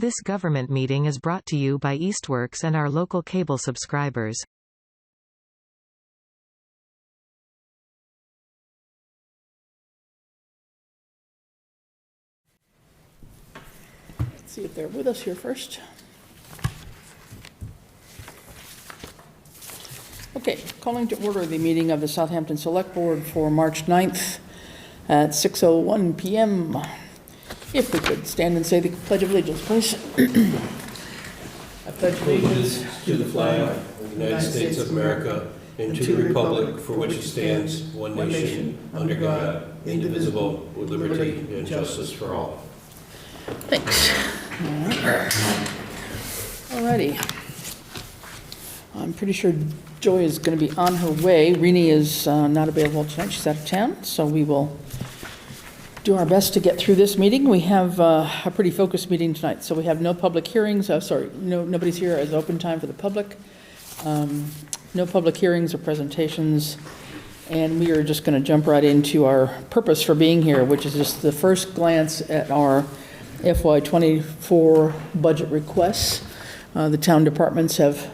This government meeting is brought to you by Eastworks and our local cable subscribers. Let's see if they're with us here first. Okay, calling to order the meeting of the Southampton Select Board for March 9th at 6:01 p.m. If we could stand and say the Pledge of Allegiance, please. I pledge allegiance to the flag of the United States of America and to the republic for which it stands, one nation, under God, indivisible, with liberty and justice for all. Thanks. All righty. I'm pretty sure Joy is going to be on her way. Rini is not available tonight. She's out of town, so we will do our best to get through this meeting. We have a pretty focused meeting tonight, so we have no public hearings. Nobody's here as open time for the public. No public hearings or presentations, and we are just going to jump right into our purpose for being here, which is just the first glance at our FY24 budget requests. The town departments have,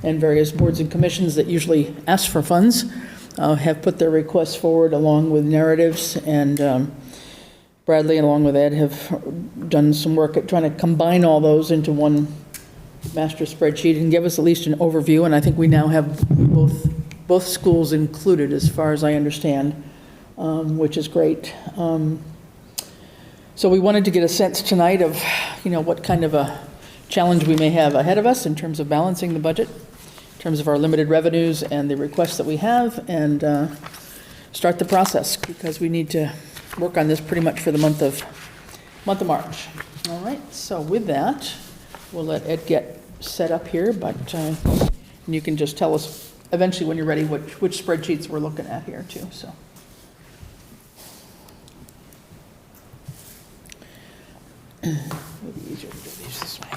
and various boards and commissions that usually ask for funds, have put their requests forward along with narratives, and Bradley, along with Ed, have done some work at trying to combine all those into one master spreadsheet and give us at least an overview. And I think we now have both schools included, as far as I understand, which is great. So we wanted to get a sense tonight of, what kind of a challenge we may have ahead of us in terms of balancing the budget, in terms of our limited revenues and the requests that we have, and start the process, because we need to work on this pretty much for the month of March. All right, so with that, we'll let Ed get set up here, but you can just tell us eventually when you're ready which spreadsheets we're looking at here too. So. Maybe easier to do these this way.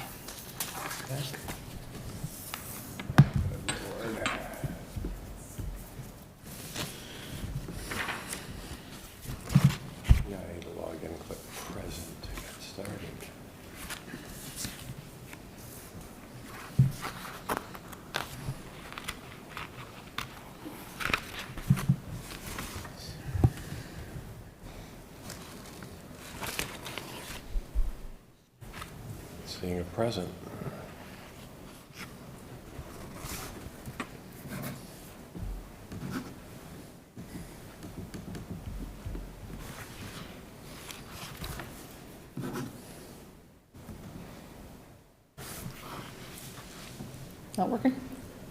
Seeing a present. Not working?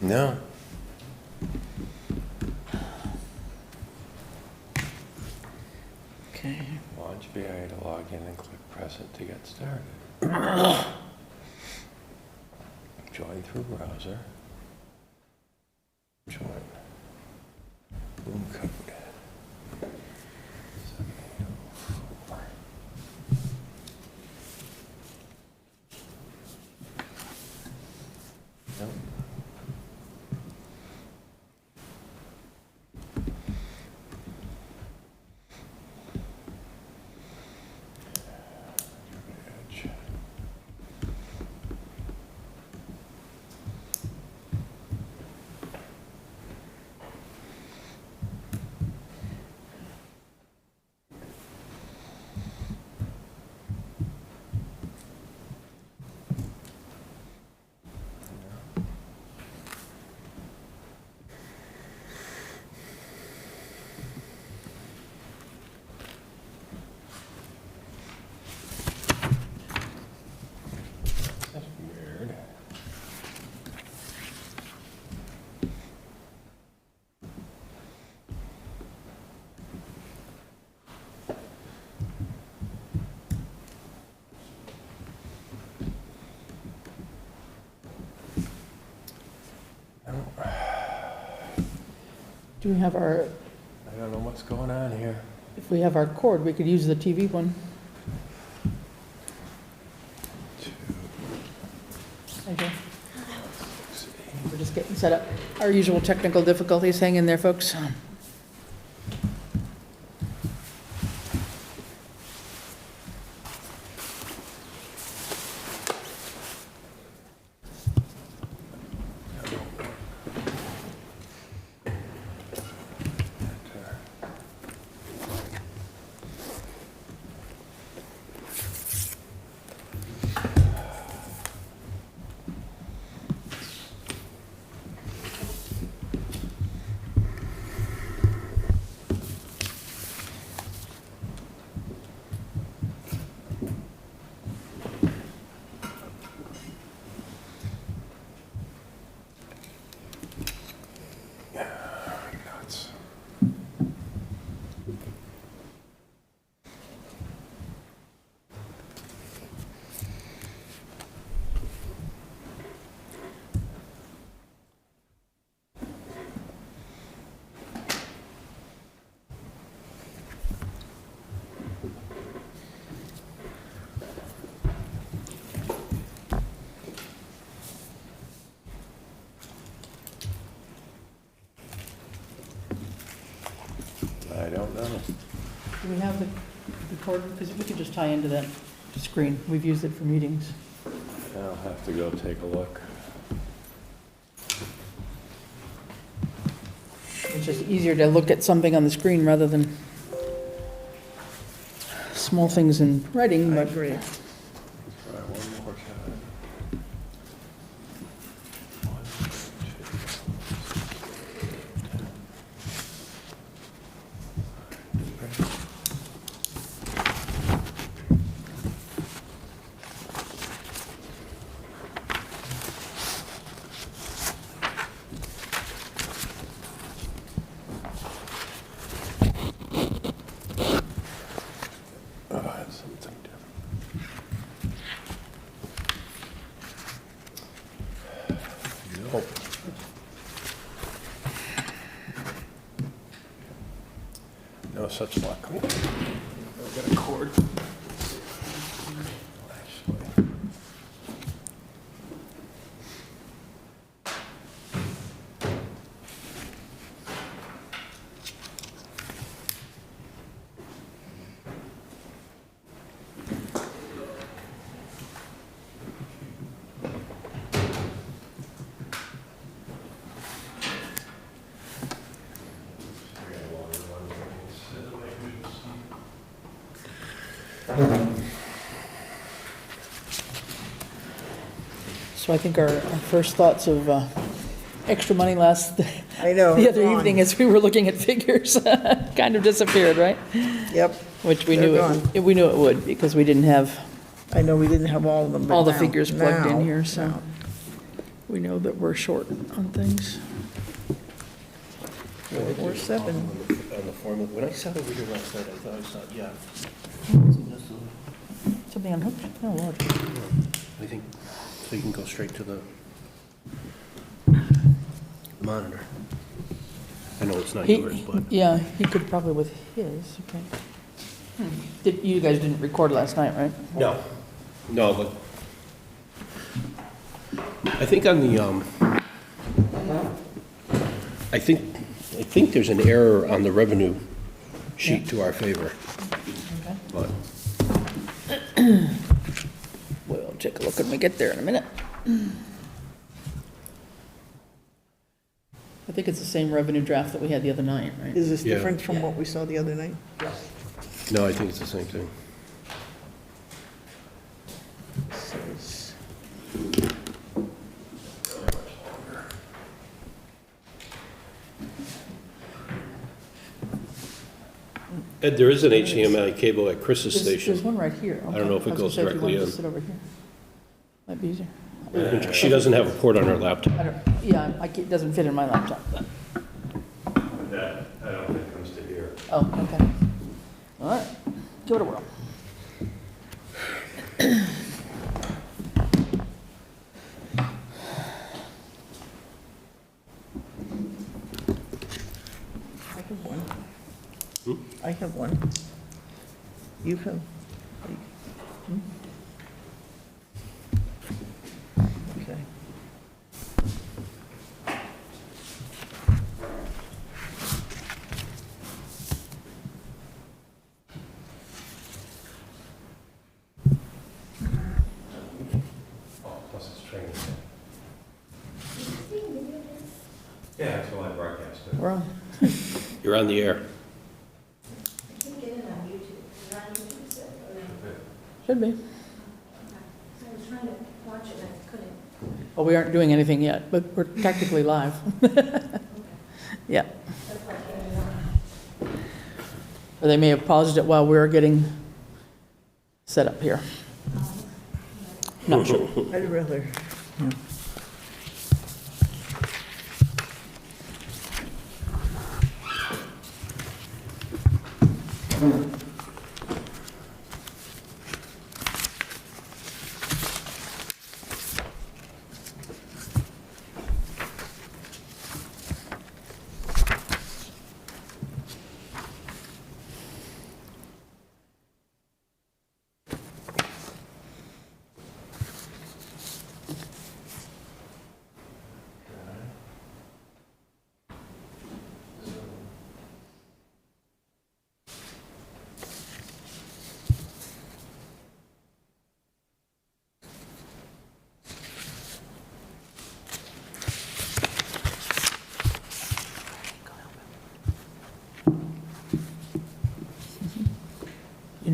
No. Okay. Launch VI to log in and click present to get started. Join through browser. Join. Room code. 7804. Nope. Edge. That's weird. Do we have our, I don't know what's going on here. if we have our cord, we could use the TV one. Okay. We're just getting set up. Our usual technical difficulties. Hang in there, folks. Do we have the cord? Because we could just tie into that screen. We've used it for meetings. I'll have to go take a look. It's just easier to look at something on the screen rather than small things in writing, I but agree. Try one more time. That's something different. Nope. No such luck. I've got a cord. Actually. so I think our first thoughts of extra money last, I know. the other gone. evening as we were looking at figures, kind of disappeared, right? Yep, Which we They're knew, gone. we knew it would, because we didn't have I know we didn't have all of them, but all the now- figures plugged in now- here, so now. we know that we're short on things. 447. On the formula, when I sat over here last night, I thought I saw, yeah. Something unhooked? Oh, Lord. I think, so you can go straight to the monitor. I know it's not yours, but. Yeah, he could probably with his, okay. You guys didn't record last night, right? No, no, but I think on the, I think there's an error on the revenue sheet to our favor, Okay. but We'll take a look when we get there in a minute. I think it's the same revenue draft that we had the other night, right? Is this Yeah. different from what we saw the other night? no, I think it's the same thing. Says- Ed, there is an HDMI cable at Chris's There's station. one right here. I don't know if it Okay. I was goes gonna say, if you directly wanted to in. sit over here. Might be easier. She doesn't have a port on her laptop. I don't, yeah, it doesn't fit in my laptop. That, I don't think comes to here. Oh, okay. All right, give it a whirl. I have one. Hmm? I have one. You have? Okay. Oh, plus it's training. Yeah, that's why I broadcast it. We're on. You're on the air. Can't get it on YouTube. Is it on YouTube, is it? Or no? Should be. So I was trying to watch it, I couldn't. Well, we aren't doing anything yet, but we're technically live. Yeah. That's why I came on. Or they may have paused it while we were getting set up here. Not sure. I'd rather,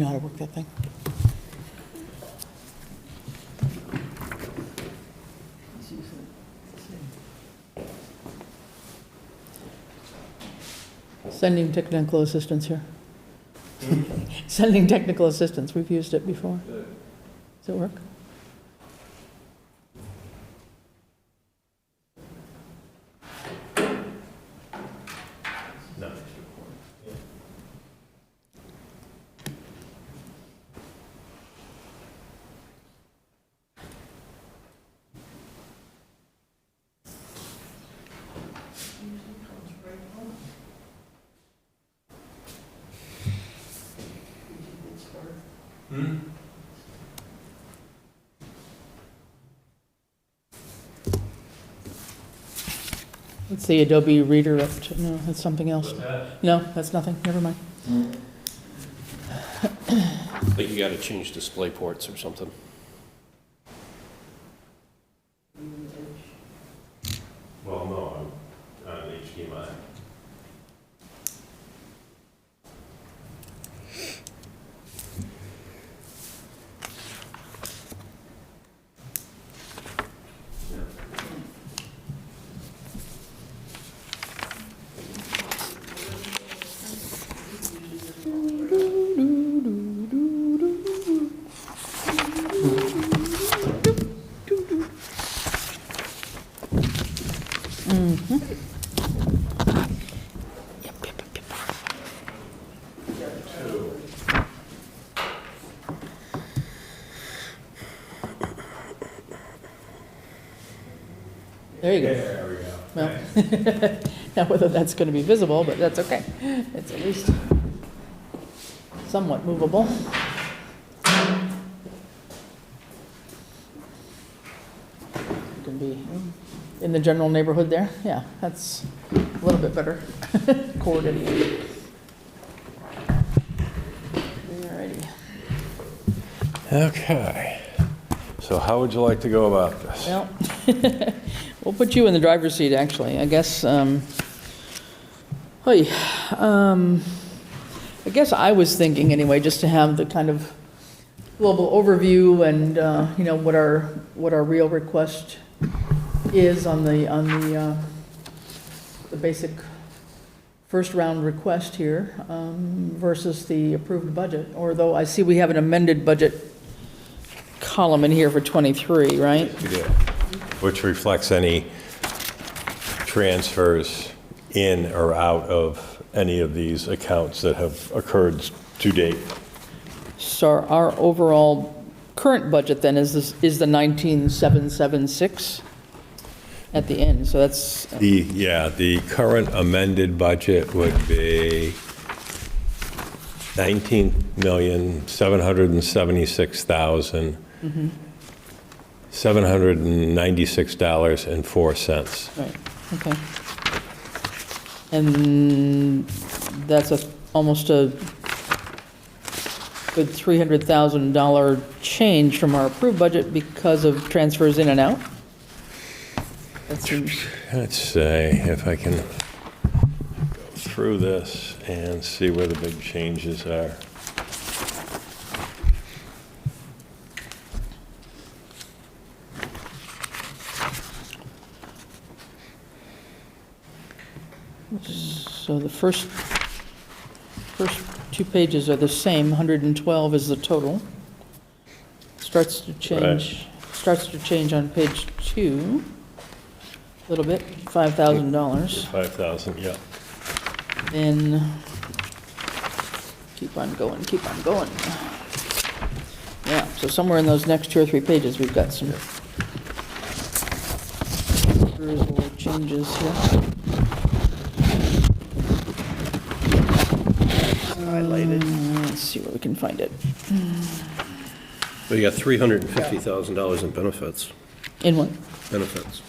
know how to work that thing. Sending technical assistance here. Sending technical assistance, we've used it before. Does it work? It's the Adobe Reader, no, that's something else. No, that's nothing, never mind. I think you gotta change display ports or something. Well, no, I'm on HDMI. There you go. There we go. Well, now whether that's going to be visible, but that's okay. It's at least somewhat movable. It can be in the general neighborhood there. Yeah, that's a little bit better coordinated. Alrighty. Okay. So how would you like to go about this? Well, we'll put you in the driver's seat, actually. I guess, I guess I was thinking anyway, just to have the kind of global overview and, you know, what our real request is on the basic first round request here, versus the approved budget. Although I see we have an amended budget column in here for 23, right? We do. Which reflects any transfers in or out of any of these accounts that have occurred to date. So our overall current budget then is the 19,776 at the end, so that's, The current amended budget would be $19,776,000. $796.04. right, okay. And that's almost a good $300,000 change from our approved budget because of transfers in and out? That seems, Let's see if I can go through this and see where the big changes are. so the first two pages are the same, 112 is the total. Starts to change on page 2, a little bit, $5,000. 5,000, yeah. Then keep on going. Yeah, so somewhere in those next 2 or 3 pages, we've got some little changes here. Highlighted. Let's see where we can find it. Well, you got $350,000 in benefits. In what? Benefits.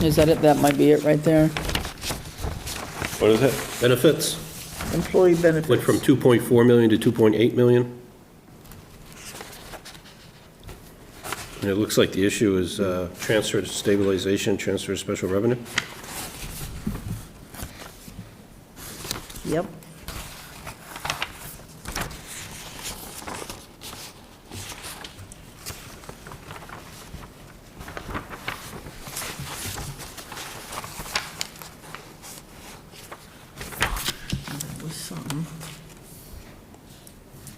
Is that it? That might be it right there. What is it? Benefits Employee benefits. went from 2.4 million to 2.8 million. And it looks like the issue is transfer to stabilization, transfer to special revenue. Yep.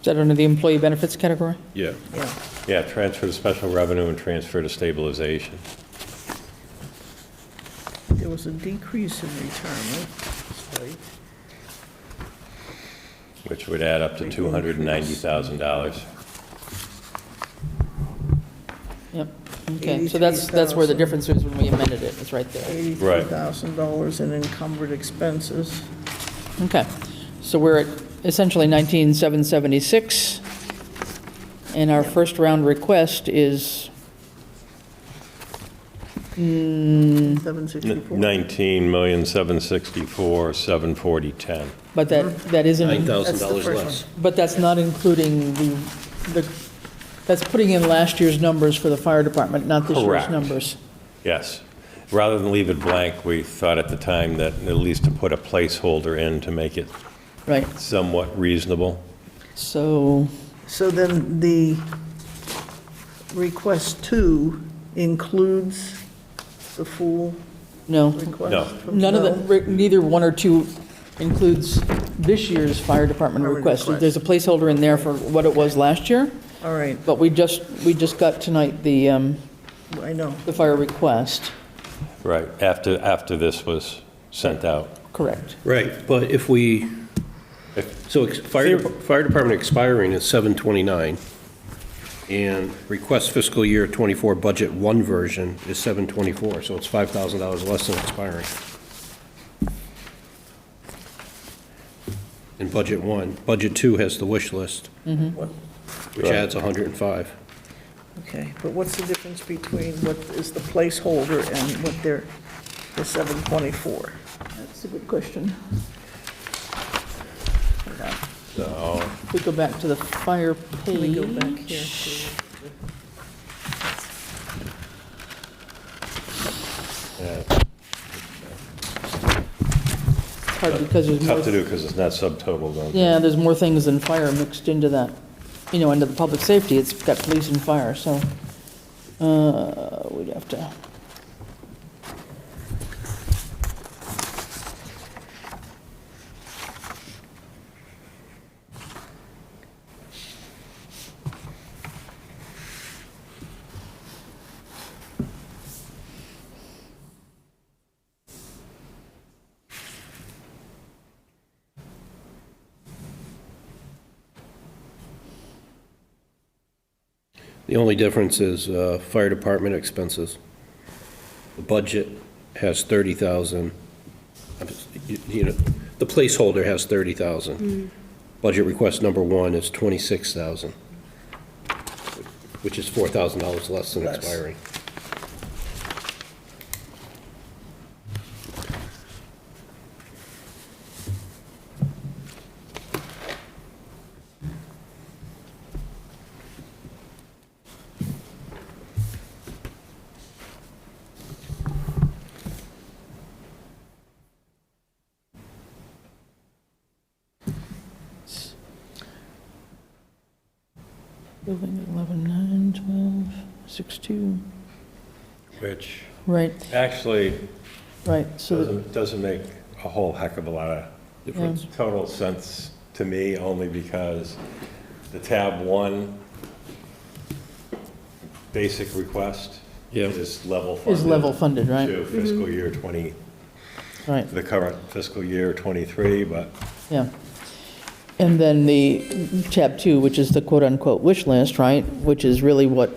that under the employee benefits category? Yeah. Yeah. Yeah, transfer to special revenue and transfer to stabilization. There was a decrease in retirement, right? Which would add up to $290,000. Yep, okay, so that's where the 83,000. difference is when we amended it, it's right there. $83,000 in encumbered expenses. Okay, so we're at essentially 19,776, and our first round request is 764. 19,764,740.10. but that isn't, $9,000 less. but that's not including that's putting in last year's numbers for the fire department, not this year's Correct. numbers. Yes. Rather than leave it blank, we thought at the time that at least to put a placeholder in to make it Right, somewhat reasonable. so, So then the request 2 includes the full no, request? No. from- none of the, neither 1 or 2 includes this year's fire department Fire request. request. There's a placeholder in there for what it was last year, All right, but we just got tonight the I know. fire request. Right, after this was sent out. Correct. Right, but if we, so fire department expiring is 7/29, and request fiscal year '24 budget 1 version is 7/24, so it's $5,000 less than expiring. In budget 1, budget 2 has the wish list, What- which Right. adds 105. Okay, but what's the difference between what is the placeholder and what they're, the 724? That's a good question. Hold on. So, If we go back to the fire page. Let me go back here to, yeah, It's hard because there's tough to more, do because it's not subtotal though. yeah, there's more things than fire mixed into that, into the public safety. It's got police and fire, so, we'd have to. The only difference is fire department expenses. The budget has 30,000. You know, the placeholder has 30,000. Budget request number 1 is 26,000, which is $4,000 less than Less. expiring. Building 11, 9, 12, 6, 2. Which Right, actually right, so, doesn't make a whole heck of a lot of Difference. total sense to me, only because the tab 1 basic request Yeah. is level funded. is level funded, right? To fiscal year 20, Right, the current fiscal year 23, but yeah. And then the tab 2, which is the quote-unquote wish list, right, which is really what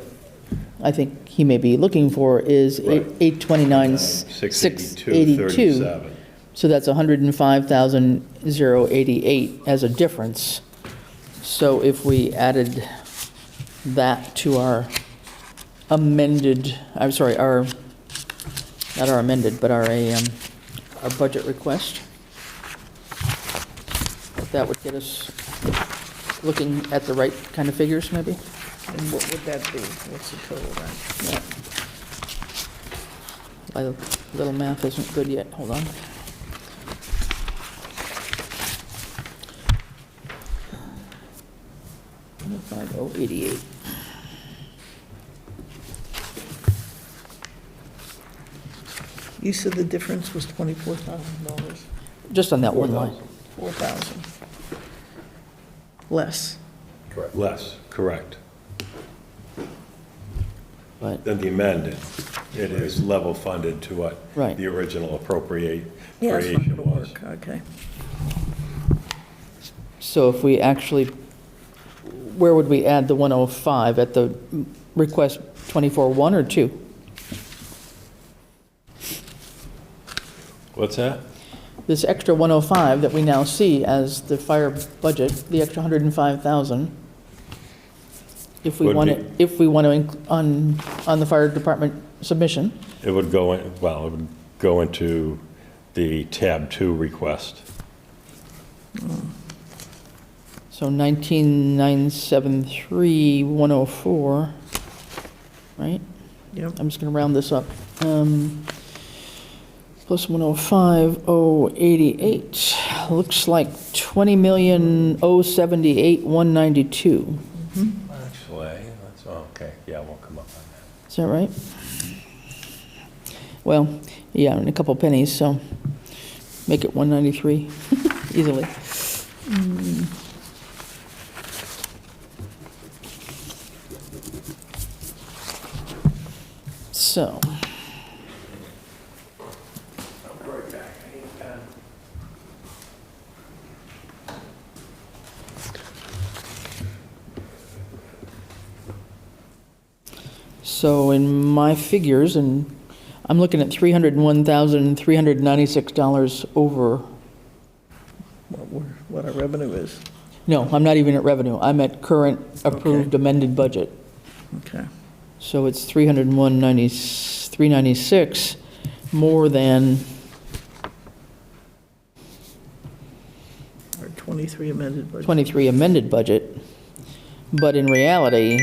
I think he may be looking for, is Right. 829, 682. 682.37. So that's 105,088 as a difference. So if we added that to our amended, I'm sorry, our, not our amended, but our budget request, that would get us looking at the right kind of figures, maybe? and what would that be? What's the total then? My little math isn't good yet, hold on. $105,088. You said the difference was $24,000, Just on that one line. 4,000. Less. Less, correct. But, Then the amended, it is level funded to what Right. the original Yeah, it's appropriation not gonna was. work, okay. so if we actually, where would we add the 105? At the request 24-1 or 2? What's that? This extra 105 that we now see as the fire budget, the extra 105,000, if we Would want be- to, on the fire department submission, It would go in, well, it would go into the tab 2 request. so 19,973, 104, right? Yep. I'm just going to round this up. Plus 105,088, looks like 20,078,192. Actually, that's, okay, yeah, we'll come up on that. Is that right? Well, yeah, and a couple pennies, so make it 193 easily. So. So in my figures, and I'm looking at $301,396 over, What our revenue is, no, I'm not even at revenue. I'm at current approved amended budget. okay. So it's 396 more than, Our 23 amended budget. 23 amended budget. But in reality,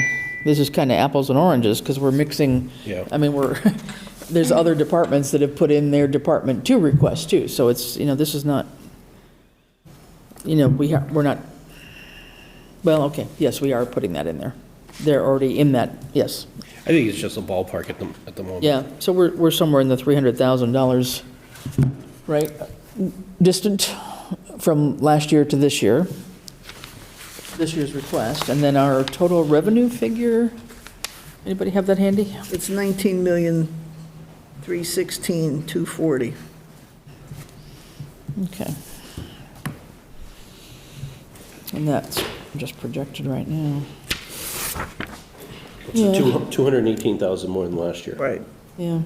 this is kind of apples and oranges because we're mixing, Yeah. I mean, there's other departments that have put in their Department 2 requests too. So it's, this is not, we're not, well, okay, yes, we are putting that in there. They're already in that, yes. I think it's just a ballpark at the moment. Yeah, so we're somewhere in the $300,000, right? Distant from last year to this year, this year's request. And then our total revenue figure, anybody have that handy? It's 19,316,240. Okay. And that's just projected right now. It's 218,000 more than last year. Right. Yeah.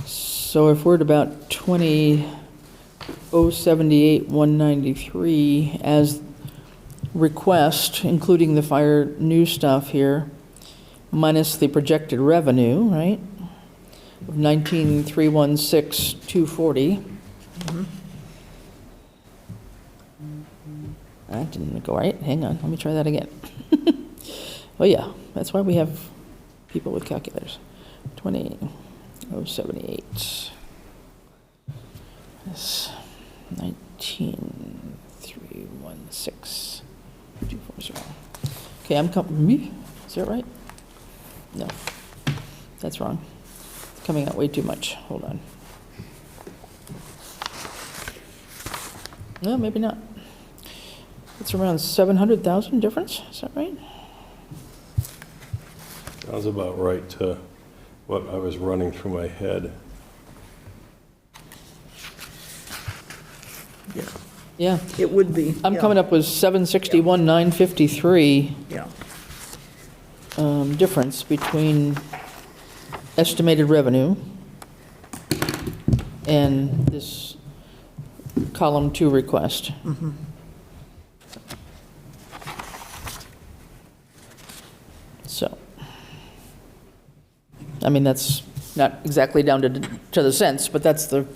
So if we're at about 20,078,193 as request, including the fire new stuff here, minus the projected revenue, right? Of 19,316,240. That didn't go right. Hang on, let me try that again. Oh yeah, that's why we have people with calculators. 20,078. That's 19,316,240. Okay, me? Is that right? No, that's wrong. It's coming out way too much. Hold on. No, maybe not. It's around 700,000 difference, is that right? Sounds about right to what I was running through my head. Yeah, Yeah, it would be. I'm coming up with 761,953 Yeah, difference between estimated revenue and this column 2 request. So, I mean, that's not exactly down to the cents, but that's the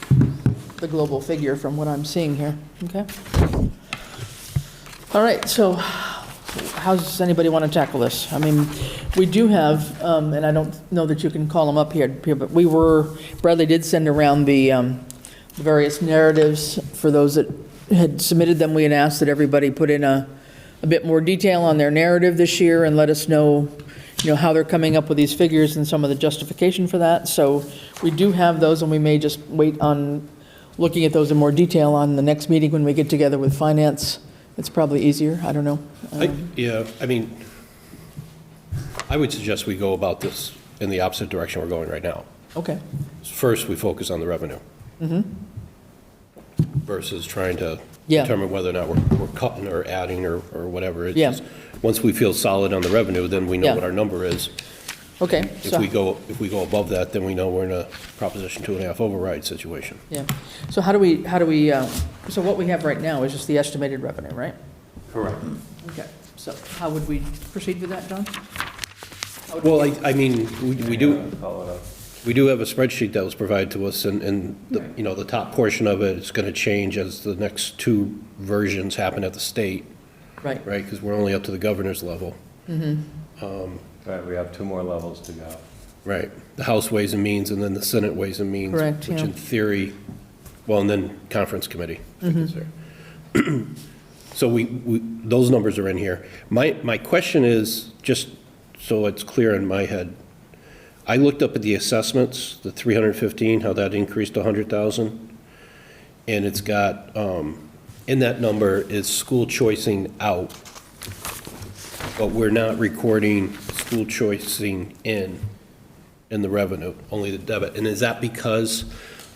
global figure from what I'm seeing here, okay? All right, so how does anybody want to tackle this? I mean, we do have, and I don't know that you can call them up here, but Bradley did send around the various narratives for those that had submitted them. We had asked that everybody put in a bit more detail on their narrative this year and let us know, how they're coming up with these figures and some of the justification for that. So we do have those, and we may just wait on looking at those in more detail on the next meeting when we get together with finance It's probably easier, I don't know. Yeah, I mean, I would suggest we go about this in the opposite direction we're going right now. Okay, First, we focus on the revenue. Versus trying to Yeah. determine whether or not we're cutting or adding or whatever. It's Yeah. just, once we feel solid on the revenue, then we know Yeah. what our number is. okay. If we go above that, then we know we're in a Proposition 2.5 override situation. Yeah, so how do we, so what we have right now is just the estimated revenue, right? Correct. Okay, so how would we proceed with that, John? Well, I mean, we do, Call it a- we do have a spreadsheet that was provided to us, and the, you know, the top portion of it is going to change as the next two versions happen at the state, Right, right? Because we're only up to the governor's level. Right, we have 2 more levels to go. Right, the House Ways and Means, and then the Senate Ways and Means. Correct, Which yeah. in theory, well, and then Conference Committee. I think it's there. So those numbers are in here. My question is, just so it's clear in my head, I looked up at the assessments, the 315, how that increased to 100,000. And it's got, in that number is school choicing out, but we're not recording school choicing in the revenue, only the debit. And is that because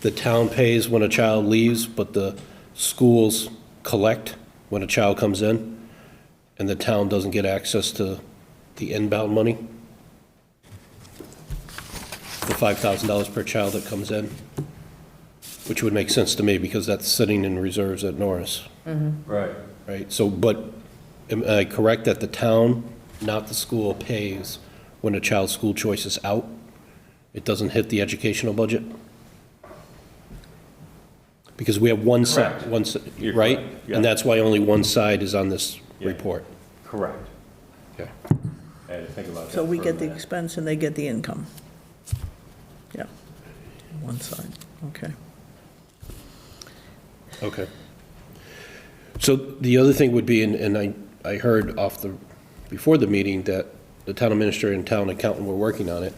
the town pays when a child leaves, but the schools collect when a child comes in, and the town doesn't get access to the inbound money? The $5,000 per child that comes in, which would make sense to me because that's sitting in reserves at Norris, Right. right? So, but am I correct that the town, not the school, pays when a child's school choice is out? It doesn't hit the educational budget? Because we have one side, Correct. You're right? correct, yeah. And that's why only one side is on this Yeah. report. Correct. Okay. I had to think about that. So we for a get the minute. expense and they get the income. Yeah, one side, okay. Okay. So the other thing would be, and I heard before the meeting that the town administrator and town accountant were working on it.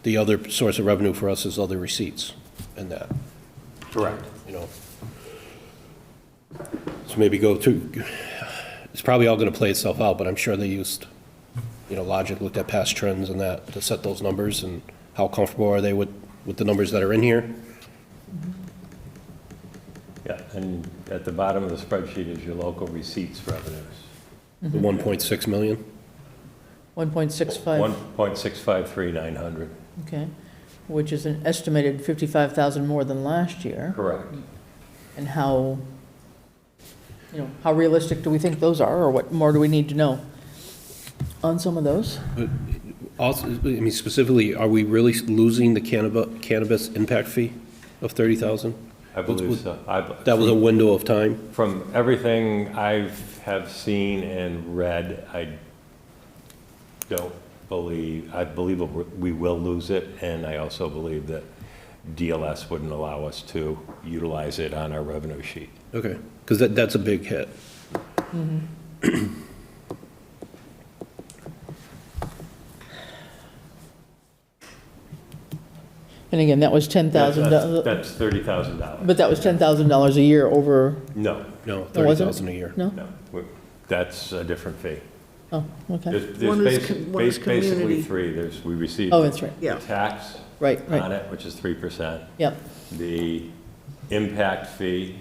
The other source of revenue for us is other receipts and that, Correct. you know. So maybe go through, it's probably all going to play itself out, but I'm sure they used, you know, logic, looked at past trends and that to set those numbers, and how comfortable are they with the numbers that are in here? Yeah, and at the bottom of the spreadsheet is your local receipts revenues. The 1.6 million? 1.65, 1.653,900. okay, which is an estimated 55,000 more than last year. Correct. And how, how realistic do we think those are, or what more do we need to know on some of those? Also, I mean, specifically, are we really losing the cannabis impact fee of 30,000? I believe so. That was a window of time? From everything I have seen and read, I believe we will lose it, and I also believe that DLS wouldn't allow us to utilize it on our revenue sheet. Okay, because that's a big hit. And again, that was $10,000, That's $30,000. but that was $10,000 a year over, No, No, Oh, was it? 30,000 a year. no? no, that's a different fee. Oh, okay. There's One is one is basically community. 3. We receive Oh, that's right, the Yeah. tax right, on right, it, which is 3%. yep, The impact fee,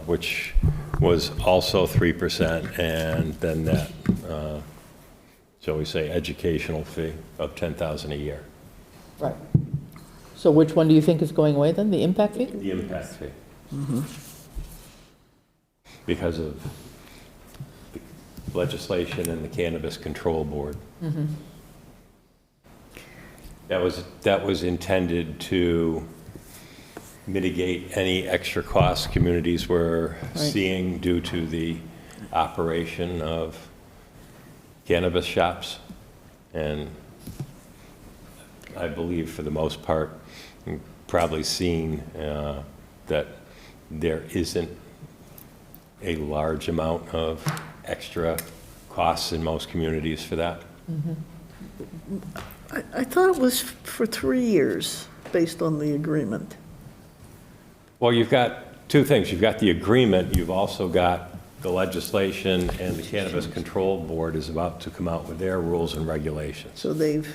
which was also 3%, and then that, shall we say, educational fee of $10,000 a year. right. So which one do you think is going away then, the impact fee? The impact fee. Because of the legislation and the Cannabis Control Board. That was intended to mitigate any extra costs communities were seeing due to the operation of cannabis shops. And I believe for the most part, you've probably seen that there isn't a large amount of extra costs in most communities for that. I thought it was for 3 years, based on the agreement. Well, you've got two things. You've got the agreement, you've also got the legislation and the Cannabis Control Board is about to come out with their rules and regulations. So they've,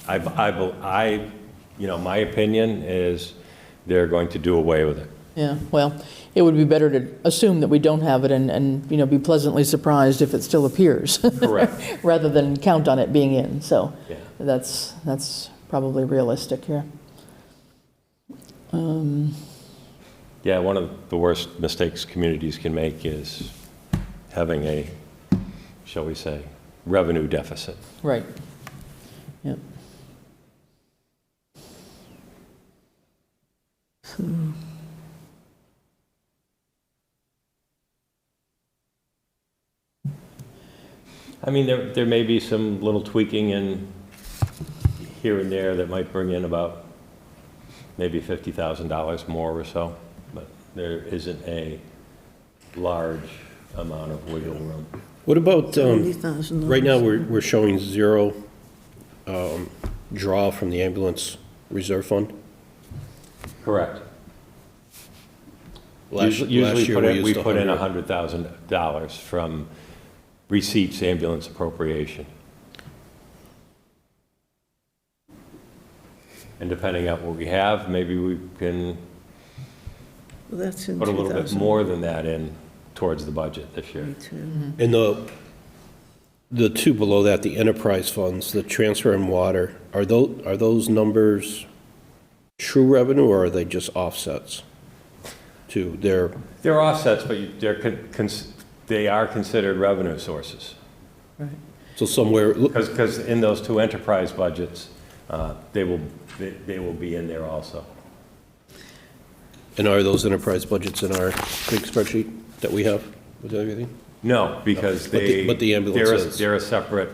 My opinion is they're going to do away with it. Yeah, well, it would be better to assume that we don't have it and be pleasantly surprised if it still appears. Correct. Rather than count on it being in, so Yeah. that's probably realistic here. Yeah, one of the worst mistakes communities can make is having a, shall we say, revenue deficit. Right. Yep. I mean, there may be some little tweaking in here and there that might bring in about maybe $50,000 more or so, but there isn't a large amount of wiggle room. What about, $70,000. right now, we're showing zero draw from the ambulance reserve fund? Correct. Last Usually year we used put in 100. $100,000 from receipts ambulance appropriation. And depending on what we have, maybe we can Well, that's in put a little bit 2022. more than that in towards the budget this year. And the two below that, the enterprise funds, the transfer and water, are those numbers true revenue, or are they just offsets to their, They're offsets, but they are considered revenue sources. so somewhere, Because in those two enterprise budgets, they will be in there also. and are those enterprise budgets in our big spreadsheet that we have with everything? No, because But the ambulance is. they're a separate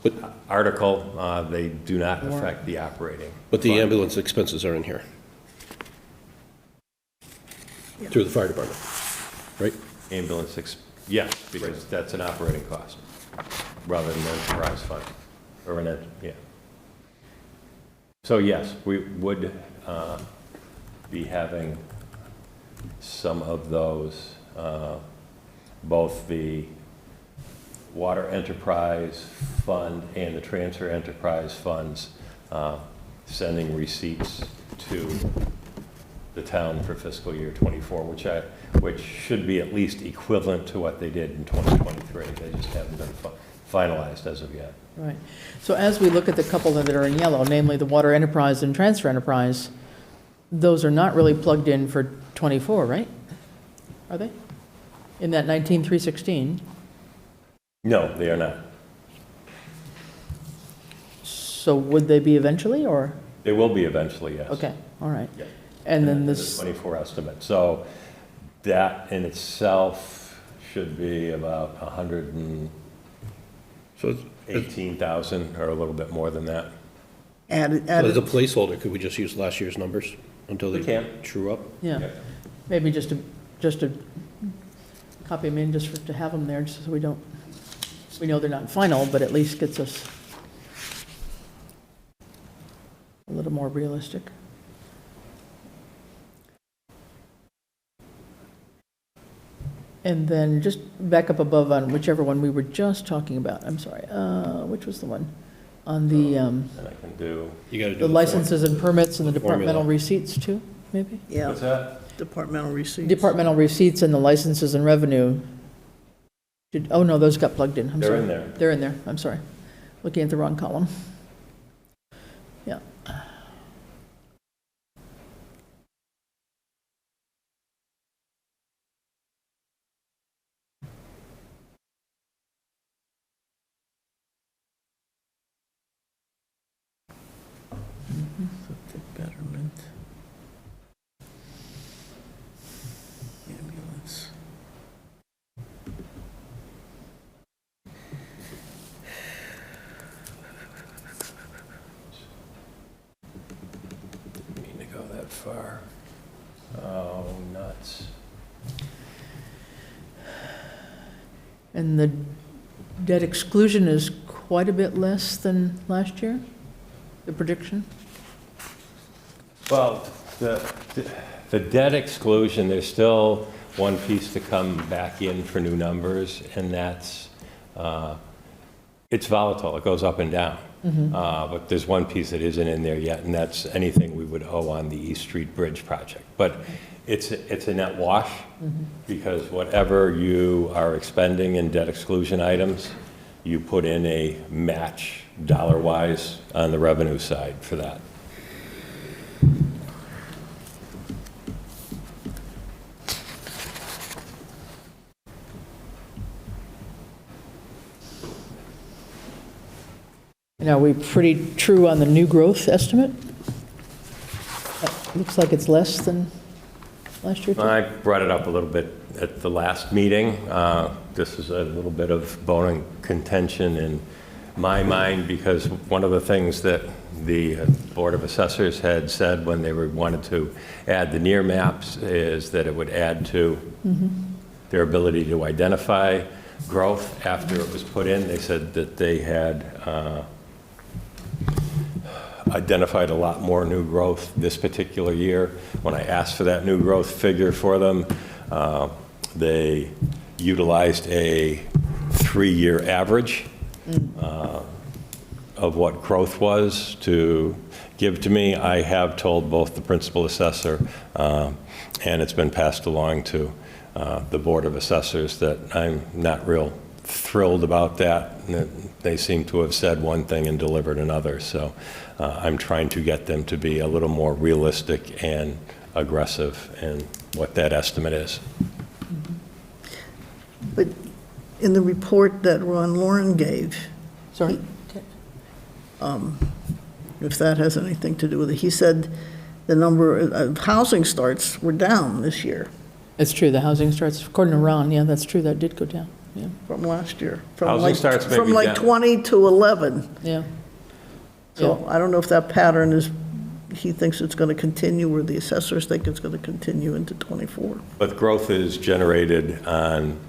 But, article. They do not affect the operating. but the fund. ambulance expenses are in here. Through the fire department, right? Yes, because that's an operating cost rather than an enterprise fund or yeah. So yes, we would be having some of those, both the water enterprise fund and the transfer enterprise funds, sending receipts to the town for fiscal year '24, which should be at least equivalent to what they did in 2023. They just haven't been finalized as of yet. Right. So as we look at the couple that are in yellow, namely the water enterprise and transfer enterprise, those are not really plugged in for '24, right? Are they? In that 19,316? No, they are not. So would they be eventually, or? They will be eventually, yes. Okay, all right. Yeah. And then The this, 24 estimate. So that in itself should be about So $118,000 or a little bit more than that. as a placeholder, could we just use last year's numbers until We they can. true up? yeah, maybe just to copy them in, to have them there, just so we know they're not final, but at least gets us a little more realistic. And then just back up above on whichever one we were just talking about, I'm sorry, which was the one? On the And I can do, You gotta do the licenses and permits and the the formula. departmental receipts too, maybe? Yeah, what's that? departmental receipts. Departmental receipts and the licenses and revenue. Oh, no, those got plugged in, I'm They're sorry. in there. They're in there, I'm sorry. Looking at the wrong column. Yeah. Septic betterment. Ambulance. Didn't mean to go that far. Oh, nuts. And the debt exclusion is quite a bit less than last year, the prediction? Well, the debt exclusion, there's still one piece to come back in for new numbers, and that's, it's volatile, it goes up and down. But there's one piece that isn't in there yet, and that's anything we would owe on the East Street Bridge project. But it's a net wash, because whatever you are expending in debt exclusion items, you put in a match dollar-wise on the revenue side for that. And are we pretty true on the new growth estimate? Looks like it's less than last year, too. I brought it up a little bit at the last meeting. This is a little bit of bone and contention in my mind, because one of the things that the Board of Assessors had said when they wanted to add the near maps is that it would add to their ability to identify growth after it was put in. They said that they had identified a lot more new growth this particular year. When I asked for that new growth figure for them, they utilized a 3-year average of what growth was to give to me. I have told both the principal assessor, and it's been passed along to the Board of Assessors, that I'm not real thrilled about that. They seem to have said one thing and delivered another. So I'm trying to get them to be a little more realistic and aggressive in what that estimate is. But in the report that Ron Lauren gave, Sorry? if that has anything to do with it, he said the number of housing starts were down this year It's true, the housing starts, according to Ron, yeah, that's true, that did go down, yeah, from last year. From Housing like- starts may From be like down. 20 to 11. yeah. So I don't know if that pattern is, he thinks it's going to continue, or the assessors think it's going to continue into '24. But growth is generated on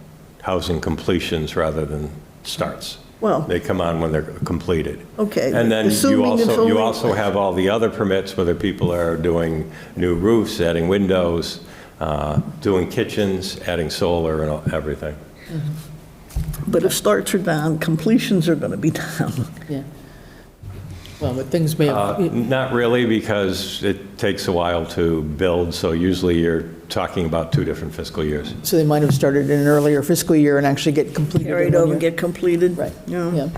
housing completions rather than starts. Well, They come on when they're completed. okay. And then assuming it's you only- also have all the other permits, whether people are doing new roofs, adding windows, doing kitchens, adding solar and everything. But if starts are down, completions are going to be down. Yeah. Well, but things may have, Not really, because it takes a while to build, so usually you're talking about 2 different fiscal years. so they might have started in an earlier fiscal year and actually get completed. in Carried one over, year. get completed. Right, Yeah. yeah.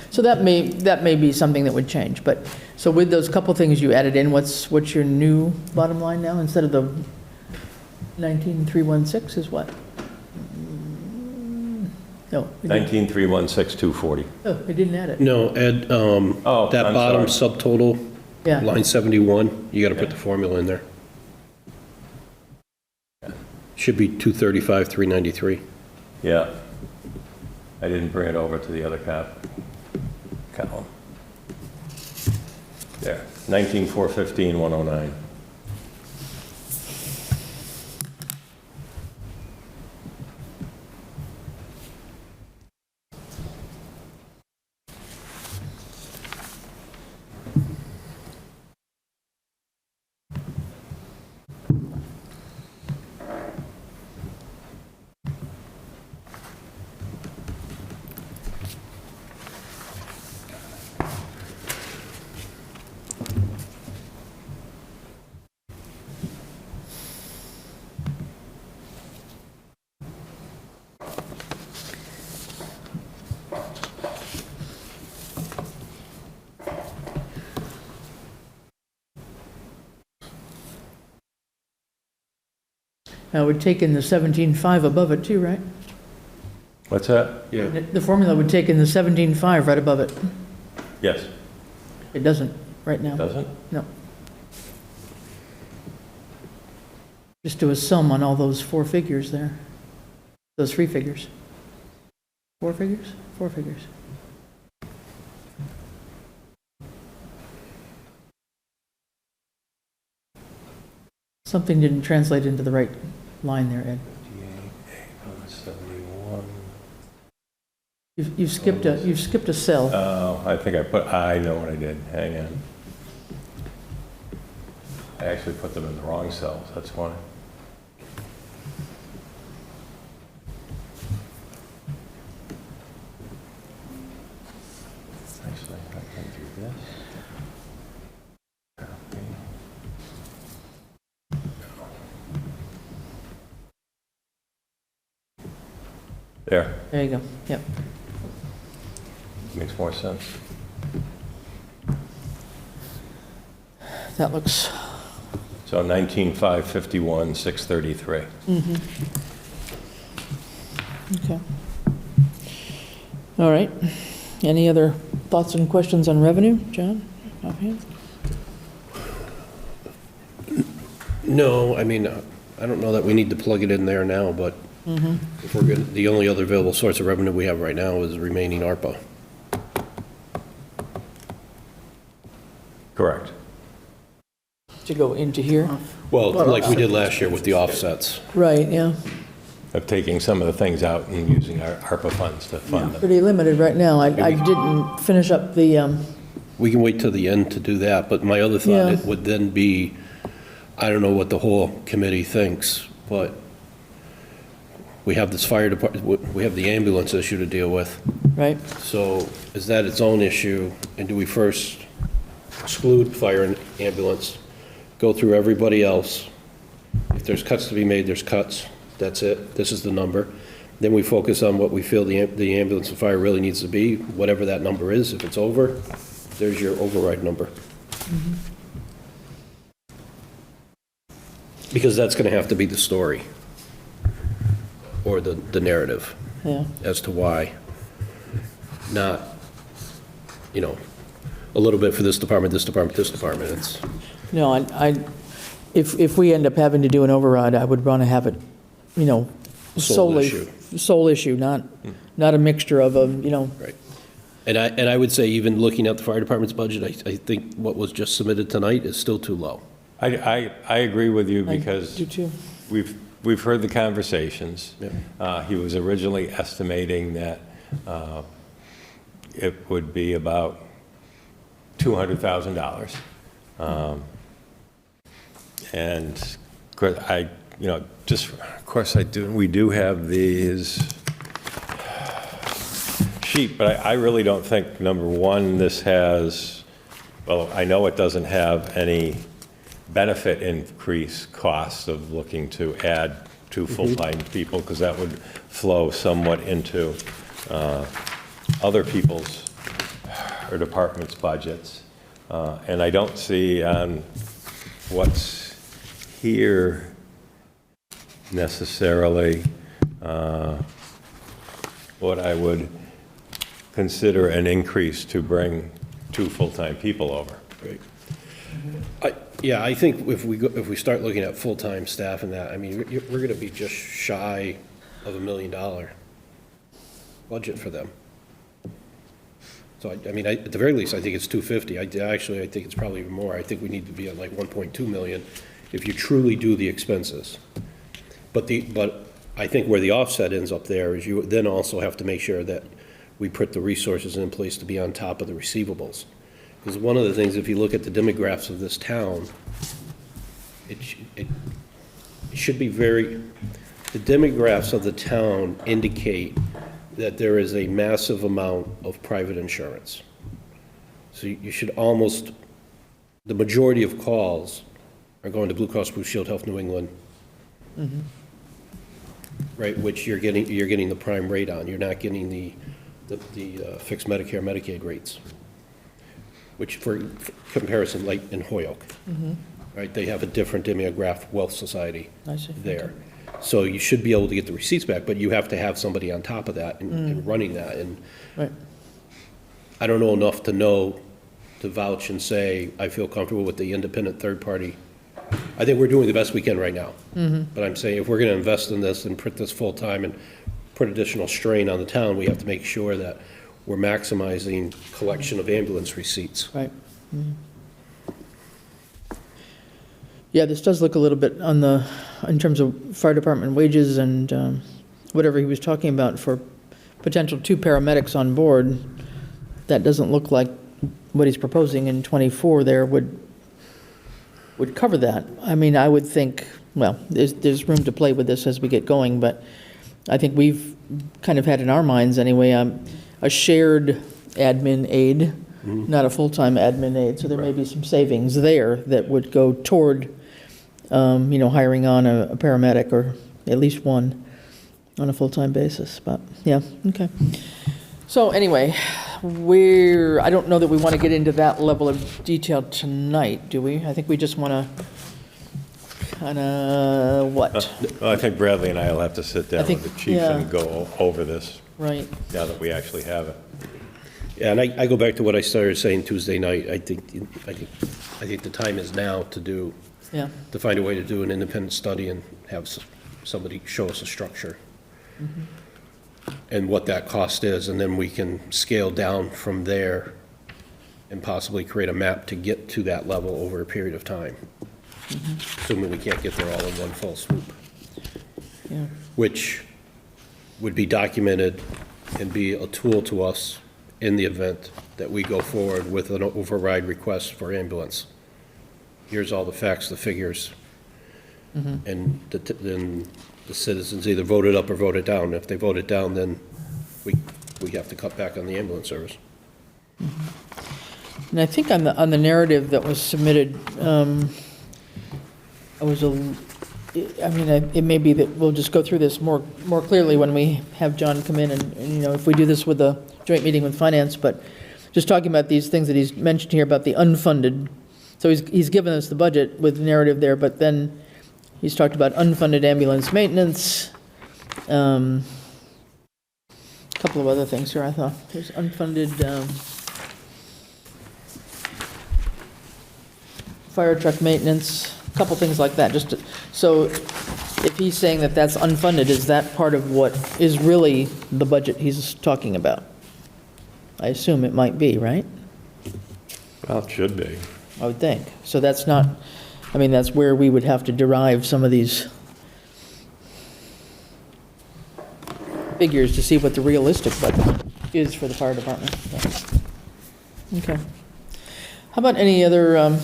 So that may be something that would change, but, so with those couple things you added in, what's your new bottom line now? Instead of the 19,316 is what? No, it didn't- 19,316,240. oh, it didn't add it. No, Ed, Oh, that I'm bottom sorry. subtotal, Yeah, line 71, you got to put the formula in there. Should be 235, 393. Yeah. I didn't bring it over to the other column. There, 19,415,109. would take in the 17.5 above it too, right? What's that? Yeah. The formula would take in the 17.5 right above it. Yes, It doesn't right now. doesn't? No. Just do a sum on all those 4 figures there. Those 3 figures. 4 figures? 4 figures. Something didn't translate into the right line there, Ed. 71. You've skipped a cell. Oh, I know what I did, hang on. I actually put them in the wrong cells, that's why. There, There you go, yep. makes more sense. That looks, So 19,551, 633. okay. All right. Any other thoughts and questions on revenue, John? Offhand? No, I mean, I don't know that we need to plug it in there now, but if we're good, the only other available source of revenue we have right now is remaining ARPA. Correct. To go into here? Well, like we did last year with the offsets. Right, yeah. Of taking some of the things out and using our ARPA funds to fund them. Pretty limited right now. I didn't finish up the, We can wait till the end to do that, but my other thought Yeah. it would then be, I don't know what the whole committee thinks, but we have this fire department, we have the ambulance issue to deal with. right? So is that its own issue? And do we first exclude fire and ambulance, go through everybody else? If there's cuts to be made, there's cuts. That's it. This is the number. Then we focus on what we feel the ambulance and fire really needs to be, whatever that number is. If it's over, there's your override number. Because that's going to have to be the story or the narrative Yeah. as to why. Not, a little bit for this department, this department, this department. It's, No, if we end up having to do an override, I would want to have it, Sole solely, issue. sole issue, not a mixture of, right. And I would say even looking at the fire department's budget, I think what was just submitted tonight is still too low. I agree with you I because do too. we've heard the conversations. Yeah. He was originally estimating that it would be about $200,000. And of course, we do have his sheet, but I really don't think, number one, this has, well, I know it doesn't have any benefit increase costs of looking to add two full-time people, because that would flow somewhat into other people's or departments' budgets. And I don't see on what's here necessarily what I would consider an increase to bring two full-time people over. Right. Yeah, I think if we start looking at full-time staff and that, I mean, we're going to be just shy of $1 million budget for them. So, I mean, at the very least, I think it's 250. I think it's probably even more. I think we need to be at like 1.2 million if you truly do the expenses. But I think where the offset ends up there is you then also have to make sure that we put the resources in place to be on top of the receivables. Because one of the things, if you look at the demographics of this town, it should be the demographics of the town indicate that there is a massive amount of private insurance. So you should almost, the majority of calls are going to Blue Cross Blue Shield Health New England, right, which you're getting the prime rate on. You're not getting the fixed Medicare, Medicaid rates, which for comparison, like in Holyoke, right, they have a different demographic wealth society I see. there. So you should be able to get the receipts back, but you have to have somebody on top of that and running that. And Right. I don't know enough to vouch and say, I feel comfortable with the independent third party. I think we're doing the best we can right now. But I'm saying if we're going to invest in this and put this full time and put additional strain on the town, we have to make sure that we're maximizing collection of ambulance receipts. Right. Yeah, this does look a little bit in terms of fire department wages and whatever he was talking about for potential 2 paramedics on board. That doesn't look like what he's proposing in '24 there would cover that. I mean, I would think, well, there's room to play with this as we get going, but I think we've kind of had in our minds anyway, a shared admin aide, not a full-time admin aide, so there may be some savings there that would go toward, hiring on a paramedic or at least one. on a full-time basis, but, yeah, okay. So anyway, I don't know that we want to get into that level of detail tonight, do we? I think we just want to kind of, what? Well, I think Bradley and I will have to sit down with the chief yeah. and go over this, Right, now that we actually have it. Yeah, and I go back to what I started saying Tuesday night. I think the time is now to yeah, find a way to do an independent study and have somebody show us a structure and what that cost is, and then we can scale down from there and possibly create a map to get to that level over a period of time. Assuming we can't get there all in one fell swoop, yeah, which would be documented and be a tool to us in the event that we go forward with an override request for ambulance. Here's all the facts, the figures, and then the citizens either vote it up or vote it down. If they vote it down, then we have to cut back on the ambulance service. And I think on the narrative that was submitted, it may be that we'll just go through this more clearly when we have John come in and, you know, if we do this with a joint meeting with finance, but just talking about these things that he's mentioned here about the unfunded. So he's given us the budget with narrative there, but then he's talked about unfunded ambulance maintenance. A couple of other things here, I thought. There's unfunded fire truck maintenance, a couple things like that. So if he's saying that that's unfunded, is that part of what is really the budget he's talking about? I assume it might be, right? Well, it should be. I would think. So that's not, that's where we would have to derive some of these figures to see what the realistic budget is for the fire department. Okay. How about any other,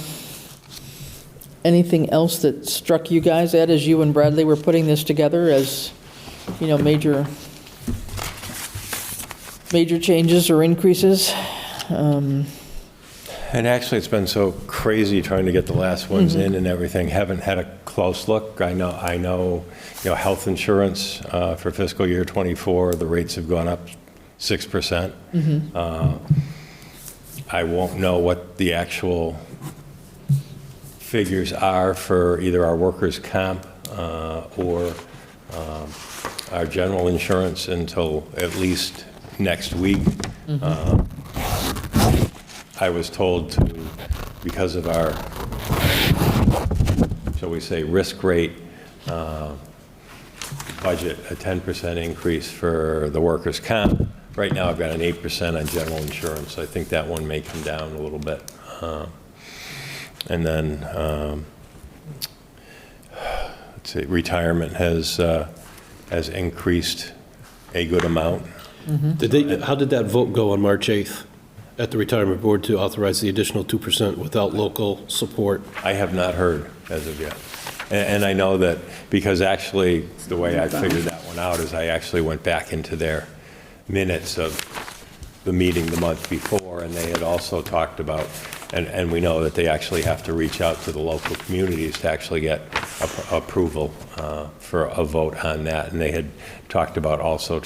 anything else that struck you guys, Ed, as you and Bradley were putting this together as, major changes or increases? And actually, it's been so crazy trying to get the last ones in and everything. Haven't had a close look. I know, health insurance for fiscal year '24, the rates have gone up 6%. I won't know what the actual figures are for either our workers' comp or our general insurance until at least next week. I was told to, because of our, shall we say, risk rate budget, a 10% increase for the workers' comp. Right now, I've got an 8% on general insurance. I think that one may come down a little bit. And then, let's see, retirement has increased a good amount. How did that vote go on March 8th at the retirement board to authorize the additional 2% without local support? I have not heard as of yet. And I know that because actually the way I figured that one out is I actually went back into their minutes of the meeting the month before, and they had also talked about, and we know that they actually have to reach out to the local communities to actually get approval for a vote on that. And they had talked about also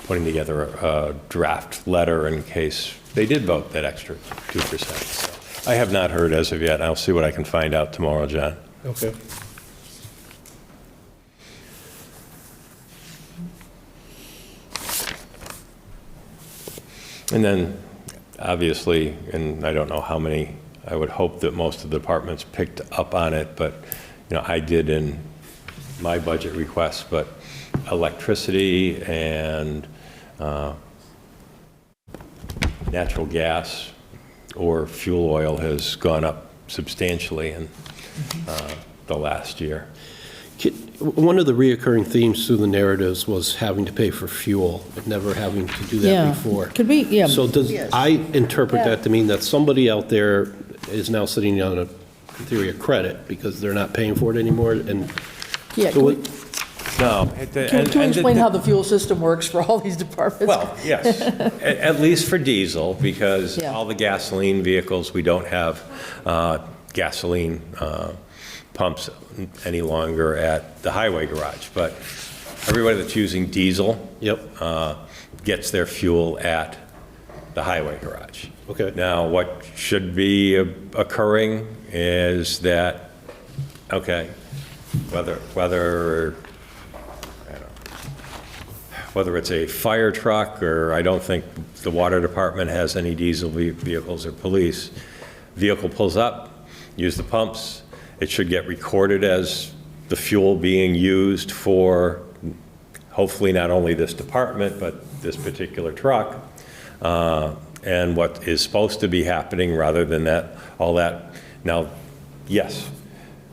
putting together a draft letter in case they did vote that extra 2%. So I have not heard as of yet. I'll see what I can find out tomorrow, John. Okay. And then, obviously, and I don't know how many, I would hope that most of the departments picked up on it, but, I did in my budget request, but electricity and natural gas or fuel oil has gone up substantially in the last year. One of the reoccurring themes through the narratives was having to pay for fuel, and never having to do that before. Could be, yeah. So Yes. I interpret that to mean that somebody out there is now sitting on in theory, a credit because they're not paying for it anymore, and Yeah, so can we- No. Can we explain how the fuel system works for all these departments? Well, yes, at least for diesel, because Yeah. all the gasoline vehicles, we don't have gasoline pumps any longer at the highway garage. But everybody that's using diesel Yep, gets their fuel at the highway garage. okay. Now, what should be occurring is that, okay, whether I don't know, whether it's a fire truck, or I don't think the water department has any diesel vehicles, or police, vehicle pulls up, use the pumps, it should get recorded as the fuel being used for hopefully not only this department, but this particular truck, and what is supposed to be happening, rather than that, all that. Now, yes,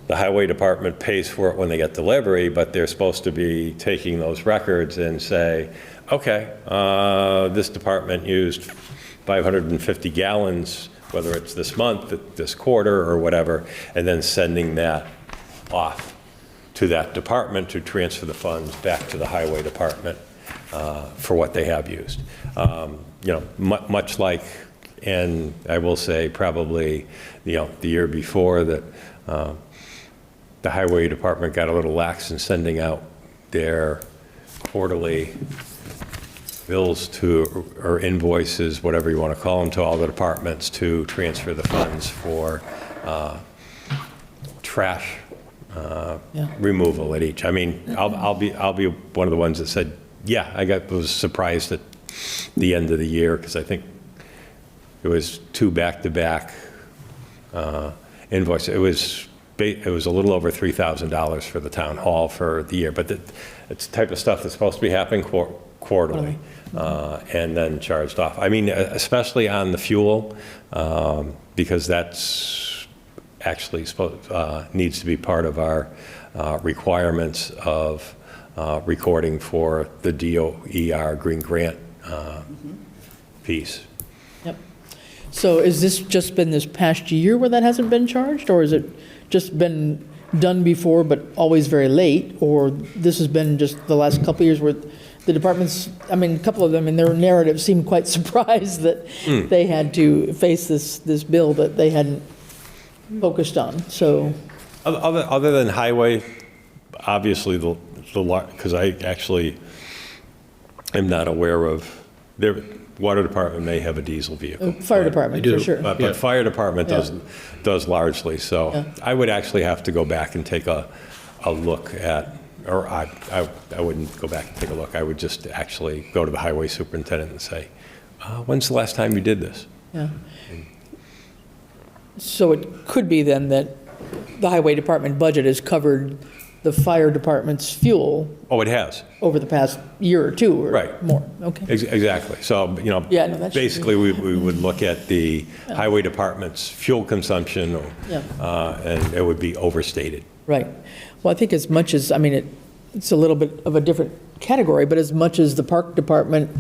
the highway department pays for it when they get delivery, but they're supposed to be taking those records and say, okay, this department used 550 gallons, whether it's this month, this quarter, or whatever, and then sending that off to that department to transfer the funds back to the highway department for what they have used. You know, much like, and I will say probably, you know, the year before that the highway department got a little lax in sending out their quarterly bills to, or invoices, whatever you want to call them, to all the departments to transfer the funds for trash removal at each. I mean, I'll be one of the ones that said, yeah, was surprised at the end of the year, because I think it was 2 back-to-back invoices. It was a little over $3,000 for the town hall for the year, but it's the type of stuff that's supposed to be happening quarterly, and then charged off. I mean, especially on the fuel, because that's actually needs to be part of our requirements of recording for the DOER Green Grant piece. Yep. So is this just been this past year where that hasn't been charged, or is it just been done before but always very late, or this has been just the last couple of years where the departments, I mean, a couple of them in their narrative seemed quite surprised that they had to face this bill that they hadn't focused on, so. Other than highway, obviously because I actually am not aware of, their water department may have a diesel vehicle. Fire department, for sure. But fire department does largely, so I would actually have to go back and take a look at, or I wouldn't go back and take a look, I would just actually go to the highway superintendent and say, when's the last time you did this? Yeah. So it could be then that the highway department budget has covered the fire department's fuel Oh, it has. over the past year or two, or Right. more, okay. Exactly. So, you know, Yeah, no, that should be- basically, we would look at the highway department's fuel consumption, Yeah. and it would be overstated. Right. Well, I think as much as, I mean, it's a little bit of a different category, but as much as the park department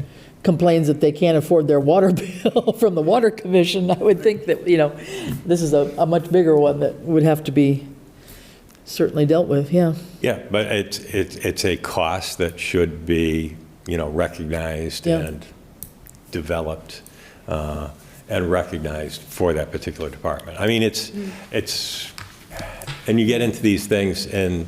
complains that they can't afford their water bill from the water commission, I would think that, you know, this is a much bigger one that would have to be certainly dealt with, yeah. Yeah, but it's a cost that should be, you know, recognized Yeah. and developed and recognized for that particular department. I mean, it's, and you get into these things, and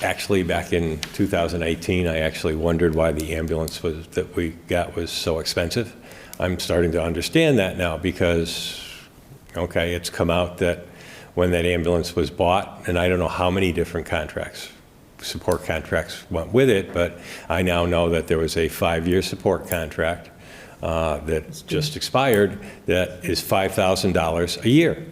actually back in 2018, I actually wondered why the ambulance that we got was so expensive. I'm starting to understand that now, because, okay, it's come out that when that ambulance was bought, and I don't know how many different contracts, support contracts went with it, but I now know that there was a 5-year support contract that just expired that is $5,000 a year.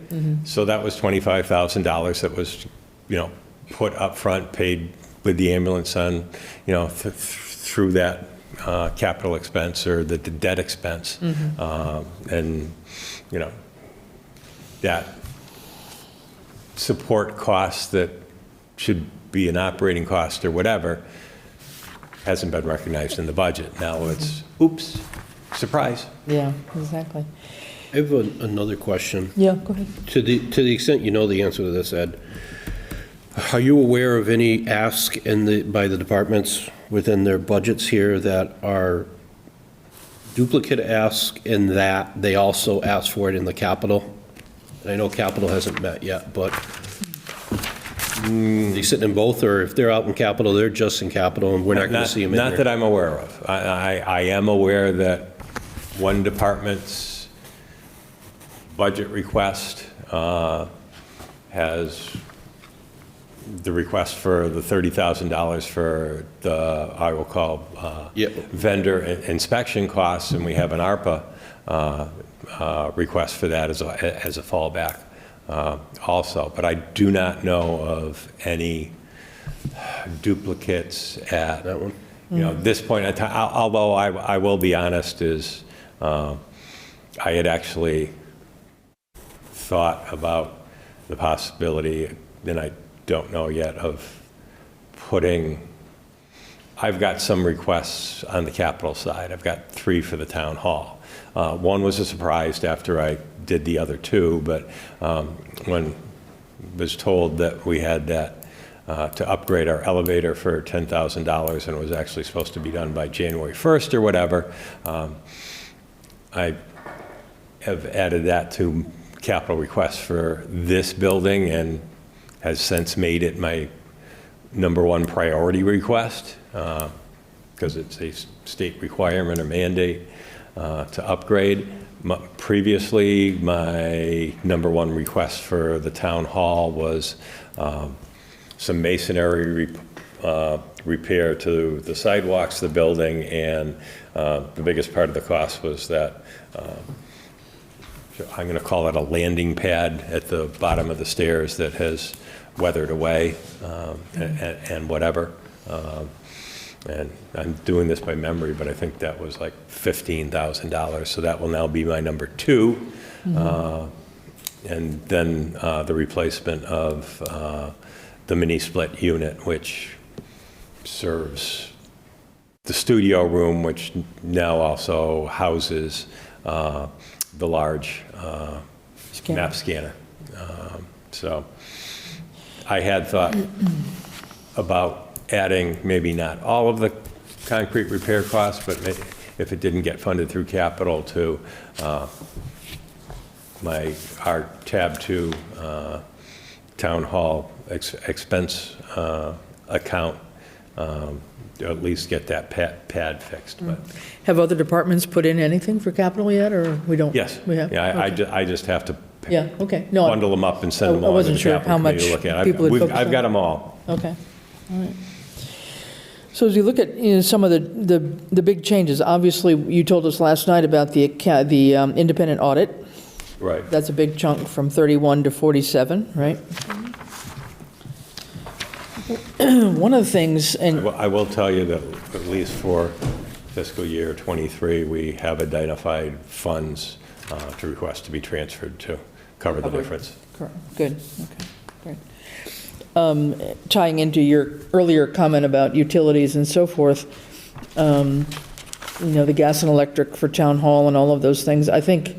So that was $25,000 that was, you know, put up front, paid with the ambulance on, you know, through that capital expense or the debt expense. And, you know, that support cost that should be an operating cost or whatever hasn't been recognized in the budget. Now it's, oops, surprise. Yeah, exactly. I have another question. Yeah, go ahead. To the extent you know the answer to this, Ed, are you aware of any ask by the departments within their budgets here that are duplicate ask in that they also ask for it in the capital? And I know capital hasn't met yet, but They sitting in both, or if they're out in capital, they're just in capital, and we're not going to see them in there? Not that I'm aware of. I am aware that one department's budget request has the request for the $30,000 for the, I will call, Yep. vendor inspection costs, and we have an ARPA request for that as a fallback also. But I do not know of any duplicates at That one? this point in time. Although I will be honest, is I had actually thought about the possibility, and I don't know yet, of putting, I've got some requests on the capital side. I've got 3 for the town hall. One was a surprise after I did the other 2, but when I was told that we had that to upgrade our elevator for $10,000, and it was actually supposed to be done by January 1st or whatever, I have added that to capital requests for this building, and has since made it my #1 priority request, because it's a state requirement or mandate to upgrade. Previously, my #1 request for the town hall was some masonry repair to the sidewalks of the building, and the biggest part of the cost was that I'm going to call it a landing pad at the bottom of the stairs that has weathered away and whatever. And I'm doing this by memory, but I think that was like $15,000. So that will now be my #2. And then the replacement of the mini split unit, which serves the studio room, which now also houses the large map scanner. So I had thought about adding maybe not all of the concrete repair costs, but if it didn't get funded through capital, to our tab 2 town hall expense account, to at least get that pad fixed. But Have other departments put in anything for capital yet, or we don't? yes, We have? yeah, Okay. I just have to Yeah, okay. No, bundle them up and send them I on to wasn't the sure capital how committee to much look at. people had focused I've on. got them all. okay, all right. So as you look at some of the big changes, obviously, you told us last night about the independent audit. Right. That's a big chunk from 31 to 47, right? One of the things, and I will tell you that at least for fiscal year '23, we have identified funds to request to be transferred to cover the difference. good, okay, great. Tying into your earlier comment about utilities and so forth, the gas and electric for town hall and all of those things, I think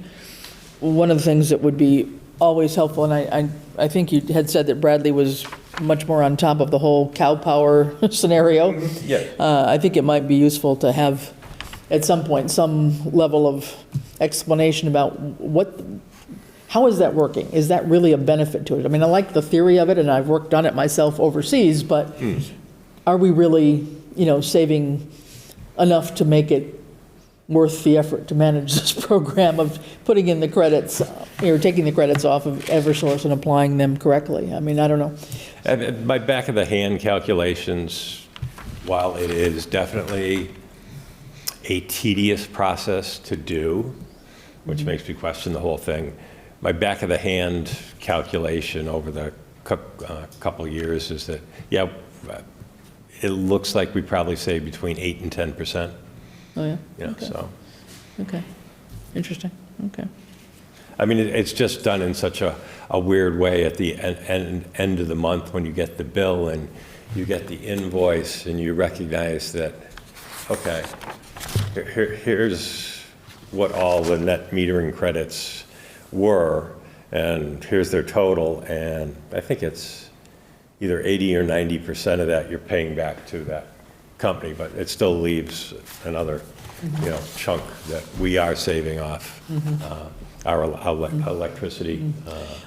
one of the things that would be always helpful, and I think you had said that Bradley was much more on top of the whole cow power scenario. Yeah. I think it might be useful to have, at some point, some level of explanation about how is that working? Is that really a benefit to it? I mean, I like the theory of it, and I've worked on it myself overseas, but are we really, saving enough to make it worth the effort to manage this program of putting in the credits, or taking the credits off of Eversource and applying them correctly? I mean, I don't know. My back of the hand calculations, while it is definitely a tedious process to do, which makes me question the whole thing, my back of the hand calculation over the couple of years is that, yeah, it looks like we probably save between 8 and 10%. Oh, yeah? Okay. So. Okay, interesting, okay. I mean, it's just done in such a weird way at the end of the month when you get the bill and you get the invoice and you recognize that, okay, here's what all the net metering credits were, and here's their total, and I think it's either 80 or 90% of that you're paying back to that company, but it still leaves another chunk that we are saving off our electricity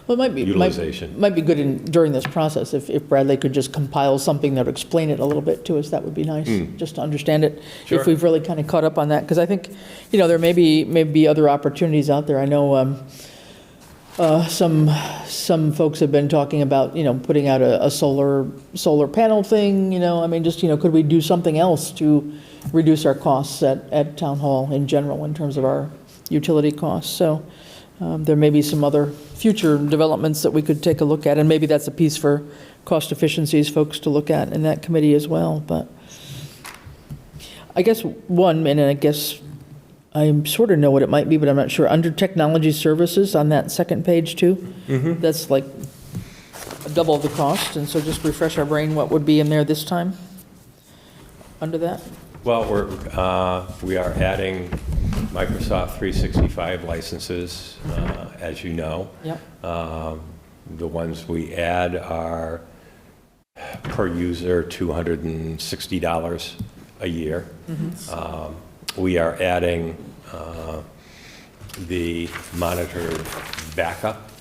Well, it might be, utilization. might be good during this process, if Bradley could just compile something that would explain it a little bit to us, that would be nice, just to understand it, Sure. if we've really kind of caught up on that, because I think, there may be other opportunities out there. I know some folks have been talking about, putting out a solar panel thing, could we do something else to reduce our costs at Town Hall in general in terms of our utility costs? So there may be some other future developments that we could take a look at, and maybe that's a piece for cost efficiencies folks to look at in that committee as well. But I guess and I guess I sort of know what it might be, but I'm not sure. Under technology services on that second page too, that's like double the cost, and so just refresh our brain what would be in there this time under that. Well, we are adding Microsoft 365 licenses, as you know. Yep. The ones we add are per user $260 a year. We are adding the monitored backup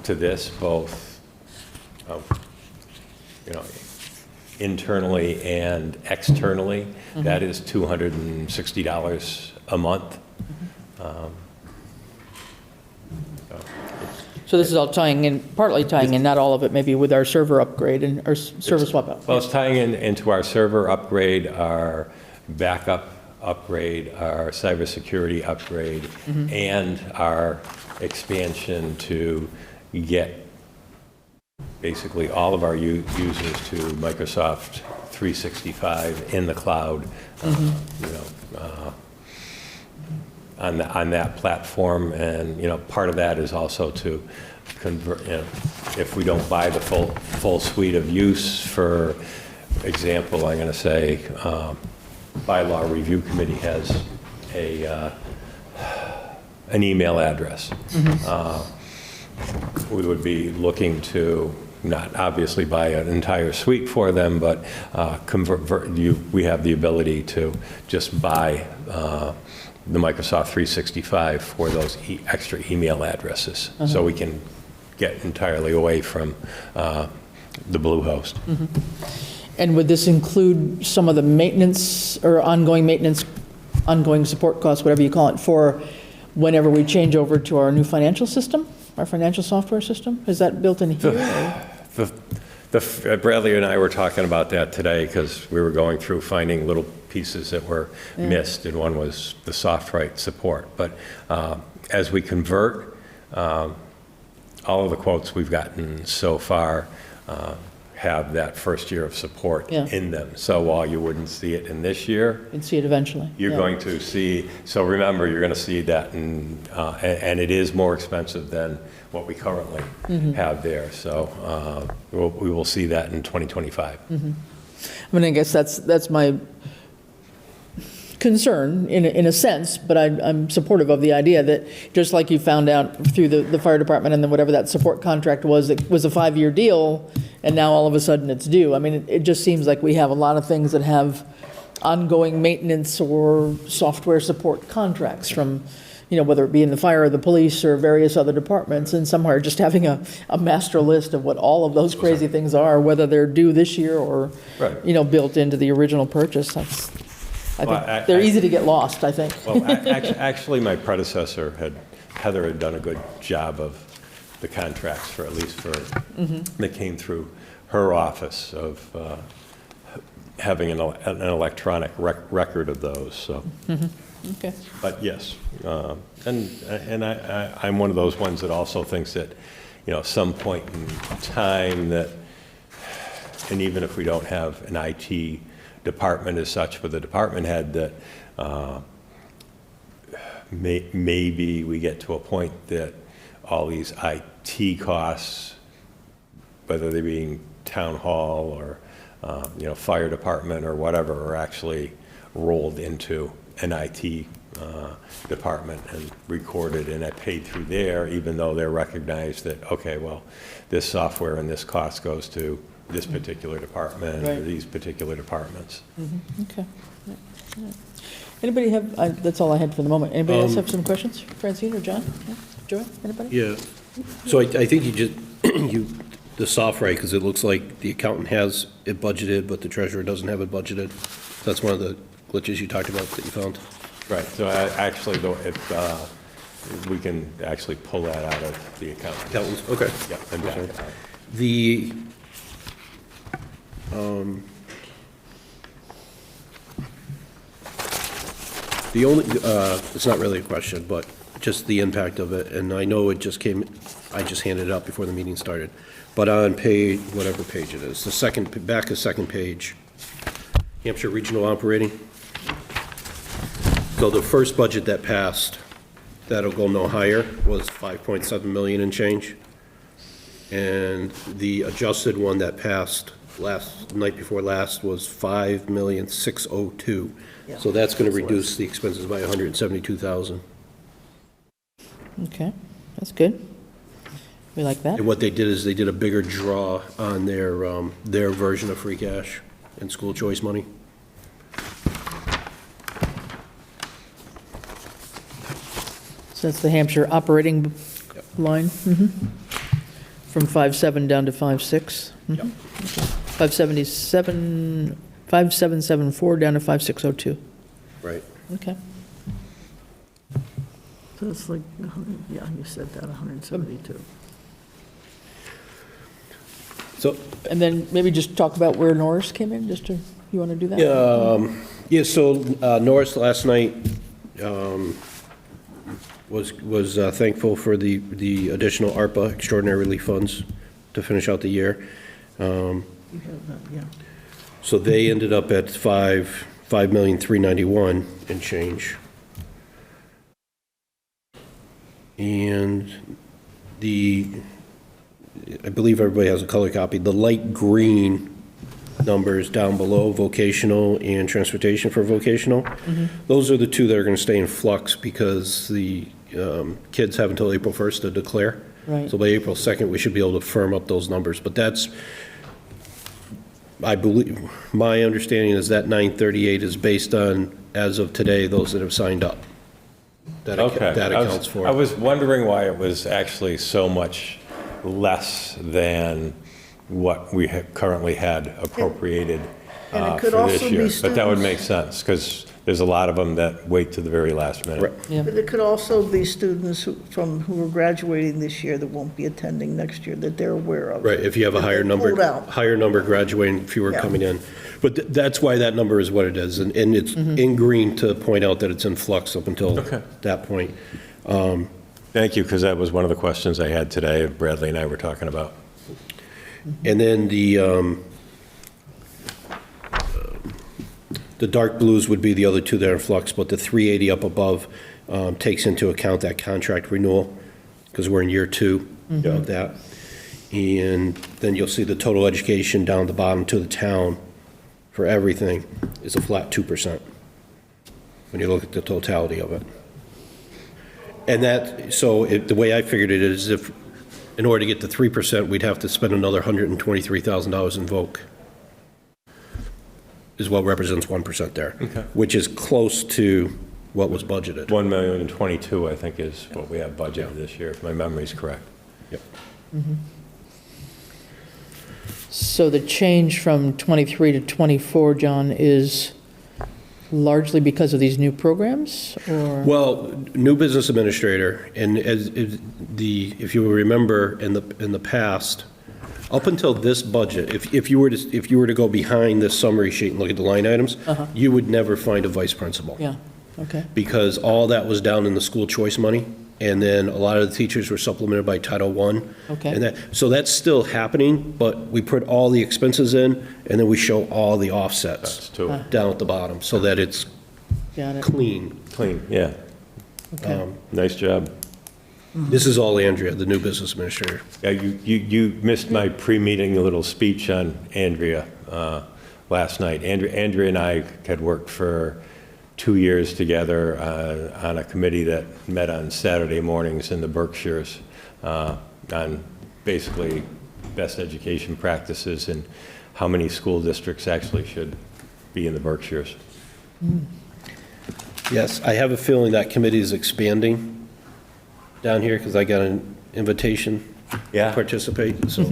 to this, both internally and externally. That is $260 a month. So this is all partly tying in, not all of it, maybe with our server upgrade and our server swap out. Well, it's tying into our server upgrade, our backup upgrade, our cybersecurity upgrade, and our expansion to get basically all of our users to Microsoft 365 in the cloud, on that platform. And, part of that is also to convert, if we don't buy the full suite of use, for example, I'm going to say, Bylaw Review Committee has an email address. We would be looking to not obviously buy an entire suite for them, but we have the ability to just buy the Microsoft 365 for those extra email addresses. So we can get entirely away from the Bluehost. And would this include some of the maintenance or ongoing maintenance, ongoing support costs, whatever you call it, for whenever we change over to our new financial system, our financial software system? Is that built in here? Bradley and I were talking about that today, because we were going through finding little pieces that were missed, and one was the SoftWrite support. But as we convert, all of the quotes we've gotten so far have that first year of support in them. So while you wouldn't see it in this year, You'd see it eventually. you're going to see, so remember, you're going to see that, and it is more expensive than what we currently have there. So we will see that in 2025. I guess that's my concern in a sense, but I'm supportive of the idea that just like you found out through the fire department and then whatever that support contract was, it was a 5-year deal, and now all of a sudden it's due. It just seems like we have a lot of things that have ongoing maintenance or software support contracts from, whether it be in the fire or the police or various other departments, and somewhere just having a master list of what all of those crazy things are, whether they're due this year or, built into the original purchase. I think they're easy to get lost, I think. Well, actually, my predecessor, Heather, had done a good job of the contracts, for at least that came through her office, of having an electronic record of those. So, Okay. but yes, and I'm one of those ones that also thinks that, some point in time that, and even if we don't have an IT department as such for the department head, that maybe we get to a point that all these IT costs, whether they being town hall or fire department or whatever, are actually rolled into an IT department and recorded and paid through there, even though they're recognized that, okay, well, this software and this cost goes to this particular department or these particular departments. Okay. Anybody have, that's all I had for the moment. Anybody else have some questions? Francine or John? Yeah? Joy, anybody? Yeah. So I think you just, the soft right, because it looks like the accountant has it budgeted, but the treasurer doesn't have it budgeted. That's one of the glitches you talked about that you found. Right, so actually, though, we can actually pull that out of the account. Accountants, okay. Yeah, and back it out. The, the only, it's not really a question, but just the impact of it, and I know it just came, I just handed it out before the meeting started, but on page, whatever page it is, the second, back of second page, Hampshire Regional Operating. So the first budget that passed, that'll go no higher, was 5.7 million and change. And the adjusted one that passed night before last was 5,602,000. So that's going to reduce the expenses by 172,000. Okay, that's good. We like that. And what they did is they did a bigger draw on their version of free cash and school choice money. So that's the Hampshire operating line? From 5.7 down to 5.6? Yep. 577, 5.774 down to 5.602. Right. Okay. So it's like, yeah, you said that, 172. So, And then maybe just talk about where Norris came in, just to, you want to do that? yeah, so Norris last night was thankful for the additional ARPA extraordinary relief funds to finish out the year. You have that, yeah. So they ended up at 5,391,000 and change. And I believe everybody has a color copy, the light green numbers down below, vocational and transportation for vocational. Those are the two that are going to stay in flux because the kids have until April 1st to declare. Right. So by April 2nd, we should be able to firm up those numbers. But that's, I believe, my understanding is that 938 is based on, as of today, those that have signed up. That Okay. that accounts for I it. was wondering why it was actually so much less than what we currently had appropriated And it for could this also be year. But that would students- make sense, because there's a lot of them that wait to the very last minute. Right. Yeah. But it could also be students who are graduating this year that won't be attending next year, that they're aware of. Right, if you have a That higher they number, pulled out. graduating, fewer Yeah. coming in. But that's why that number is what it is, and it's in green to point out that it's in flux up until Okay. that point. Thank you, because that was one of the questions I had today, Bradley and I were talking about. And then the dark blues would be the other two that are in flux, but the 380 up above takes into account that contract renewal, because we're in year 2 of that. And then you'll see the total education down the bottom to the town for everything is a flat 2% when you look at the totality of it. And that, so the way I figured it is if, in order to get to 3%, we'd have to spend another $123,000 in VOC, is what represents 1% there, Okay. which is close to what was budgeted. 1,022,000, I think, is what we have budgeted this year, if my memory's correct. Yep. So the change from 23 to 24, John, is largely because of these new programs, or? Well, new business administrator, and if you remember in the past, up until this budget, if you were to go behind this summary sheet and look at the line items, you would never find a vice principal. Yeah, okay. Because all that was down in the school choice money, and then a lot of the teachers were supplemented by Title I. Okay. And so that's still happening, but we put all the expenses in, and then we show all the offsets That's to it. down at the bottom, so that it's Got it. clean. Clean, yeah. Okay. Nice job. This is all Andrea, the new business administrator. Yeah, you missed my pre-meeting little speech on Andrea last night. Andrea and I had worked for 2 years together on a committee that met on Saturday mornings in the Berkshires on basically best education practices and how many school districts actually should be in the Berkshires. Yes, I have a feeling that committee is expanding down here because I got an invitation to Yeah. participate, so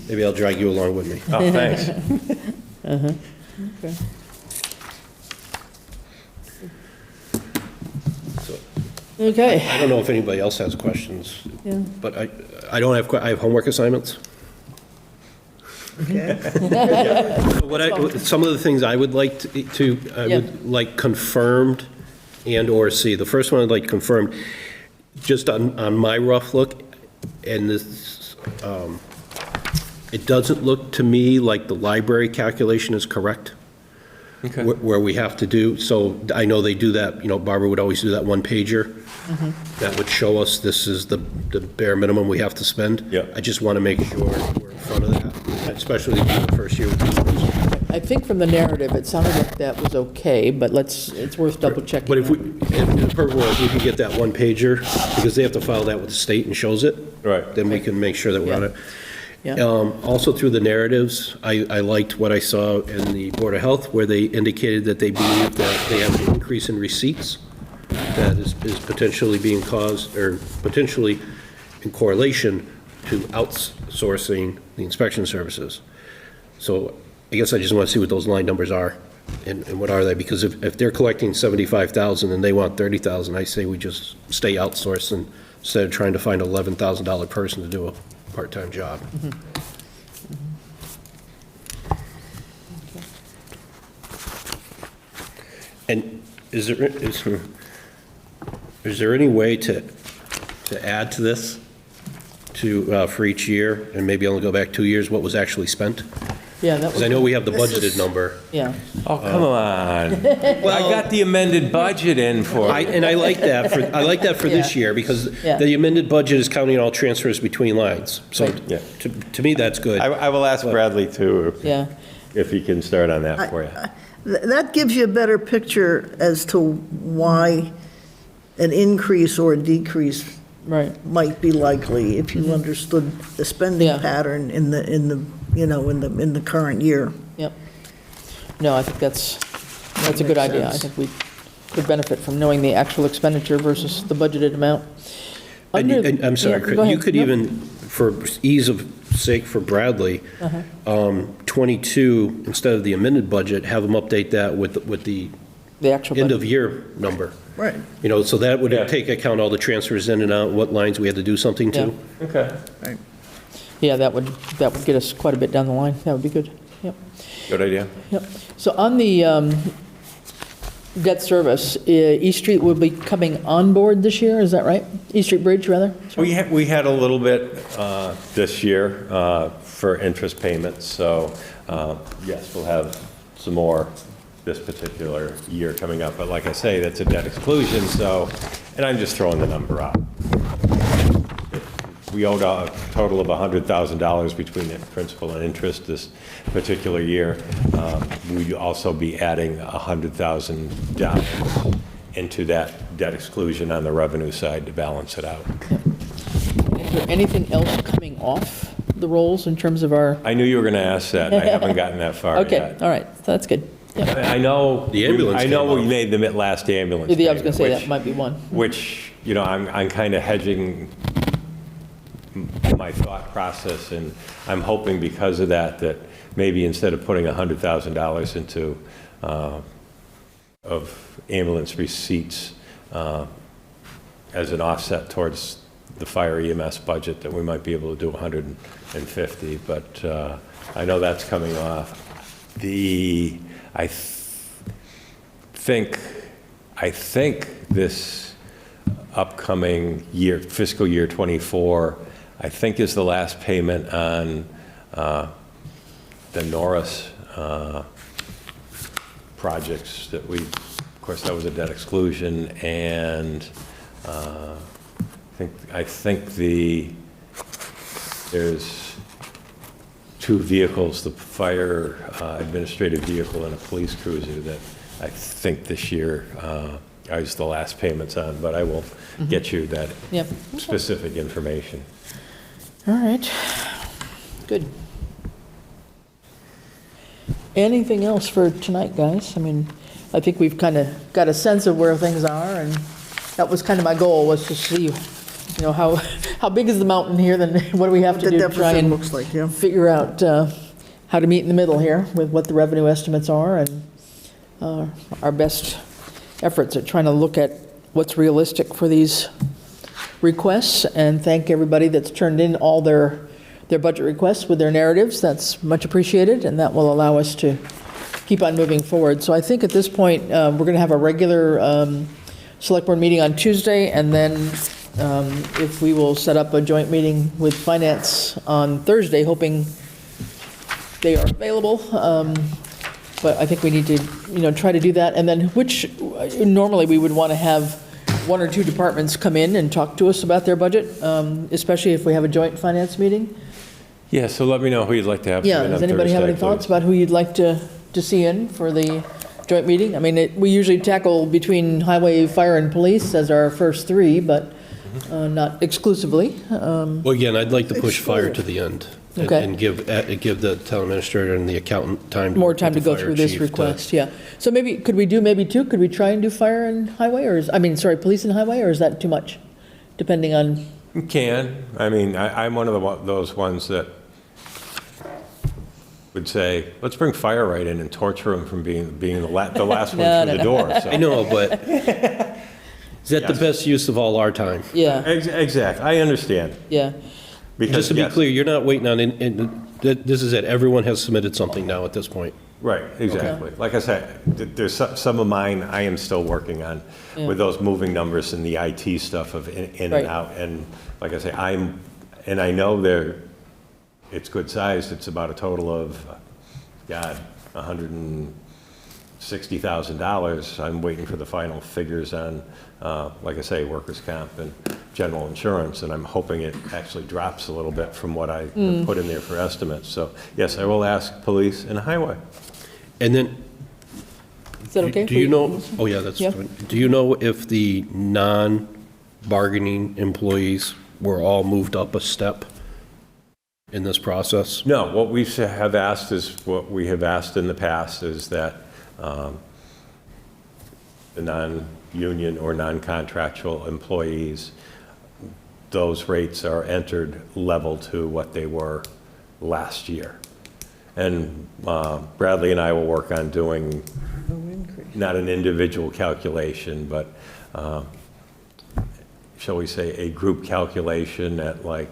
maybe I'll drag you along with me. Oh, thanks. Okay. So, Okay, I don't know if anybody else has questions, yeah. but I don't have, I have homework assignments. Okay. Some of the things I would like I Yeah. would like confirmed and/or see. The first one I'd like confirmed, just on my rough look, and this, it doesn't look to me like the library calculation is correct. Okay. Where we have to do, so I know they do that, Barbara would always do that one pager. That would show us this is the bare minimum we have to spend. Yeah. I just want to make sure we're in front of that, especially the first year. I think from the narrative, it sounded like that was okay, but it's worth double checking. But if in perfect world, if we can get that one pager, because they have to file that with the state and shows it. Right. Then we can make sure that we're on it. Yeah. Also through the narratives, I liked what I saw in the Board of Health, where they indicated that they believe that they have an increase in receipts that is potentially being caused, or potentially in correlation to outsourcing the inspection services. So I guess I just want to see what those line numbers are, and what are they? Because if they're collecting 75,000 and they want 30,000, I say we just stay outsourced instead of trying to find an $11,000 person to do a part-time job. And is there any way to add to this, for each year, and maybe only go back 2 years, what was actually spent? Yeah, that Because was, I know we have the This budgeted is- number. yeah. Oh, come on. I got the amended budget in for you. And I like that for this Yeah. year, because Yeah. the amended budget is counting all transfers between lines. So Right. Yeah. to me, that's good. I will ask Bradley too, Yeah, if he can start on that for you. That gives you a better picture as to why an increase or a decrease right. might be likely if you understood the spending Yeah. pattern in the current year. Yep. No, I think that's a good Makes idea. I sense. think we could benefit from knowing the actual expenditure versus the budgeted amount. And I'm sorry, Yeah, Chris, go you ahead. could Yep. even, for ease of sake for Bradley, Uh-huh. 22, instead of the amended budget, have them update that with the The actual end budget. of year number. Right. So that would Yeah. take account all the transfers in and out, what lines we had to do something to. Yeah. Okay. Yeah, that would get us quite a bit down the line. That would be good. Yep. Good idea. Yep. So on the debt service, East Street will be coming on board this year, is that right? East Street Bridge, rather? We had a little bit this year for interest payments, so yes, we'll have some more this particular year coming up. But like I say, that's a debt exclusion, so, and I'm just throwing the number out. We owed a total of $100,000 between the principal and interest this particular year. We'd also be adding $100,000 into that debt exclusion on the revenue side to balance it out. Is there anything else coming off the rolls in terms of our, I knew you were going to ask that, and I haven't gotten that far okay, yet. all right, that's good. Yep. I know. The ambulance I know came we off. made the last ambulance. Yeah, I was going to say payment, that might be one. Which, I'm kind of hedging my thought process, and I'm hoping because of that maybe instead of putting $100,000 into, of ambulance receipts as an offset towards the fire EMS budget, that we might be able to do 150, but I know that's coming off. I think this upcoming year, fiscal year '24, I think is the last payment on the Norris projects that of course, that was a debt exclusion, and I think there's two vehicles, the fire administrative vehicle and a police cruiser, that I think this year is the last payments on, but I will get you that Yep. specific information. All right, good. Anything else for tonight, guys? I mean, I think we've kind of got a sense of where things are, and that was kind of my goal, was to see, how big is the mountain here, then what do we have to The do to try deficit and looks like, yeah. figure out how to meet in the middle here with what the revenue estimates are, and our best efforts at trying to look at what's realistic for these requests, and thank everybody that's turned in all their budget requests with their narratives. That's much appreciated, and that will allow us to keep on moving forward. So I think at this point, we're going to have a regular select board meeting on Tuesday, and then if we will set up a joint meeting with finance on Thursday, hoping they are available. But I think we need to, try to do that. And then normally we would want to have one or two departments come in and talk to us about their budget, especially if we have a joint finance meeting. Yeah, so let me know who you'd like to have. Yeah, does anybody have any thoughts about who you'd like to see in for the joint meeting? I mean, we usually tackle between highway, fire, and police as our first three, but not exclusively. Well, again, I'd like to push fire to the end. Okay. And give the town administrator and the accountant time. More time to go through this request, yeah. So could we do maybe two? Could we try and do fire and highway, police and highway, or is that too much? Depending on, You can. I mean, I'm one of those ones that would say, let's bring fire right in and torture them from being the last one through the door. So. I know, but is that the best use of all our time? yeah, Exactly. I understand. yeah. Because, Just to be yes. clear, you're not waiting on, this is it, everyone has submitted something now at this point. Right, exactly. Like I said, there's some of mine I am still working on Yeah. with those moving numbers and the IT stuff of in Right. and out. And like I say, I know it's good sized. It's about a total of, $160,000. I'm waiting for the final figures on, like I say, workers' comp and general insurance, and I'm hoping it actually drops a little bit from what I have put in there for estimates. So yes, I will ask police and highway. And then, Is that okay? do for you know, oh yeah, Yeah. do you know if the non-bargaining employees were all moved up a step in this process? No, what we have asked is, what we have asked in the past is that the non-union or non-contractual employees, those rates are entered level to what they were last year. And Bradley and I will work on doing not an individual calculation, but shall we say a group calculation at like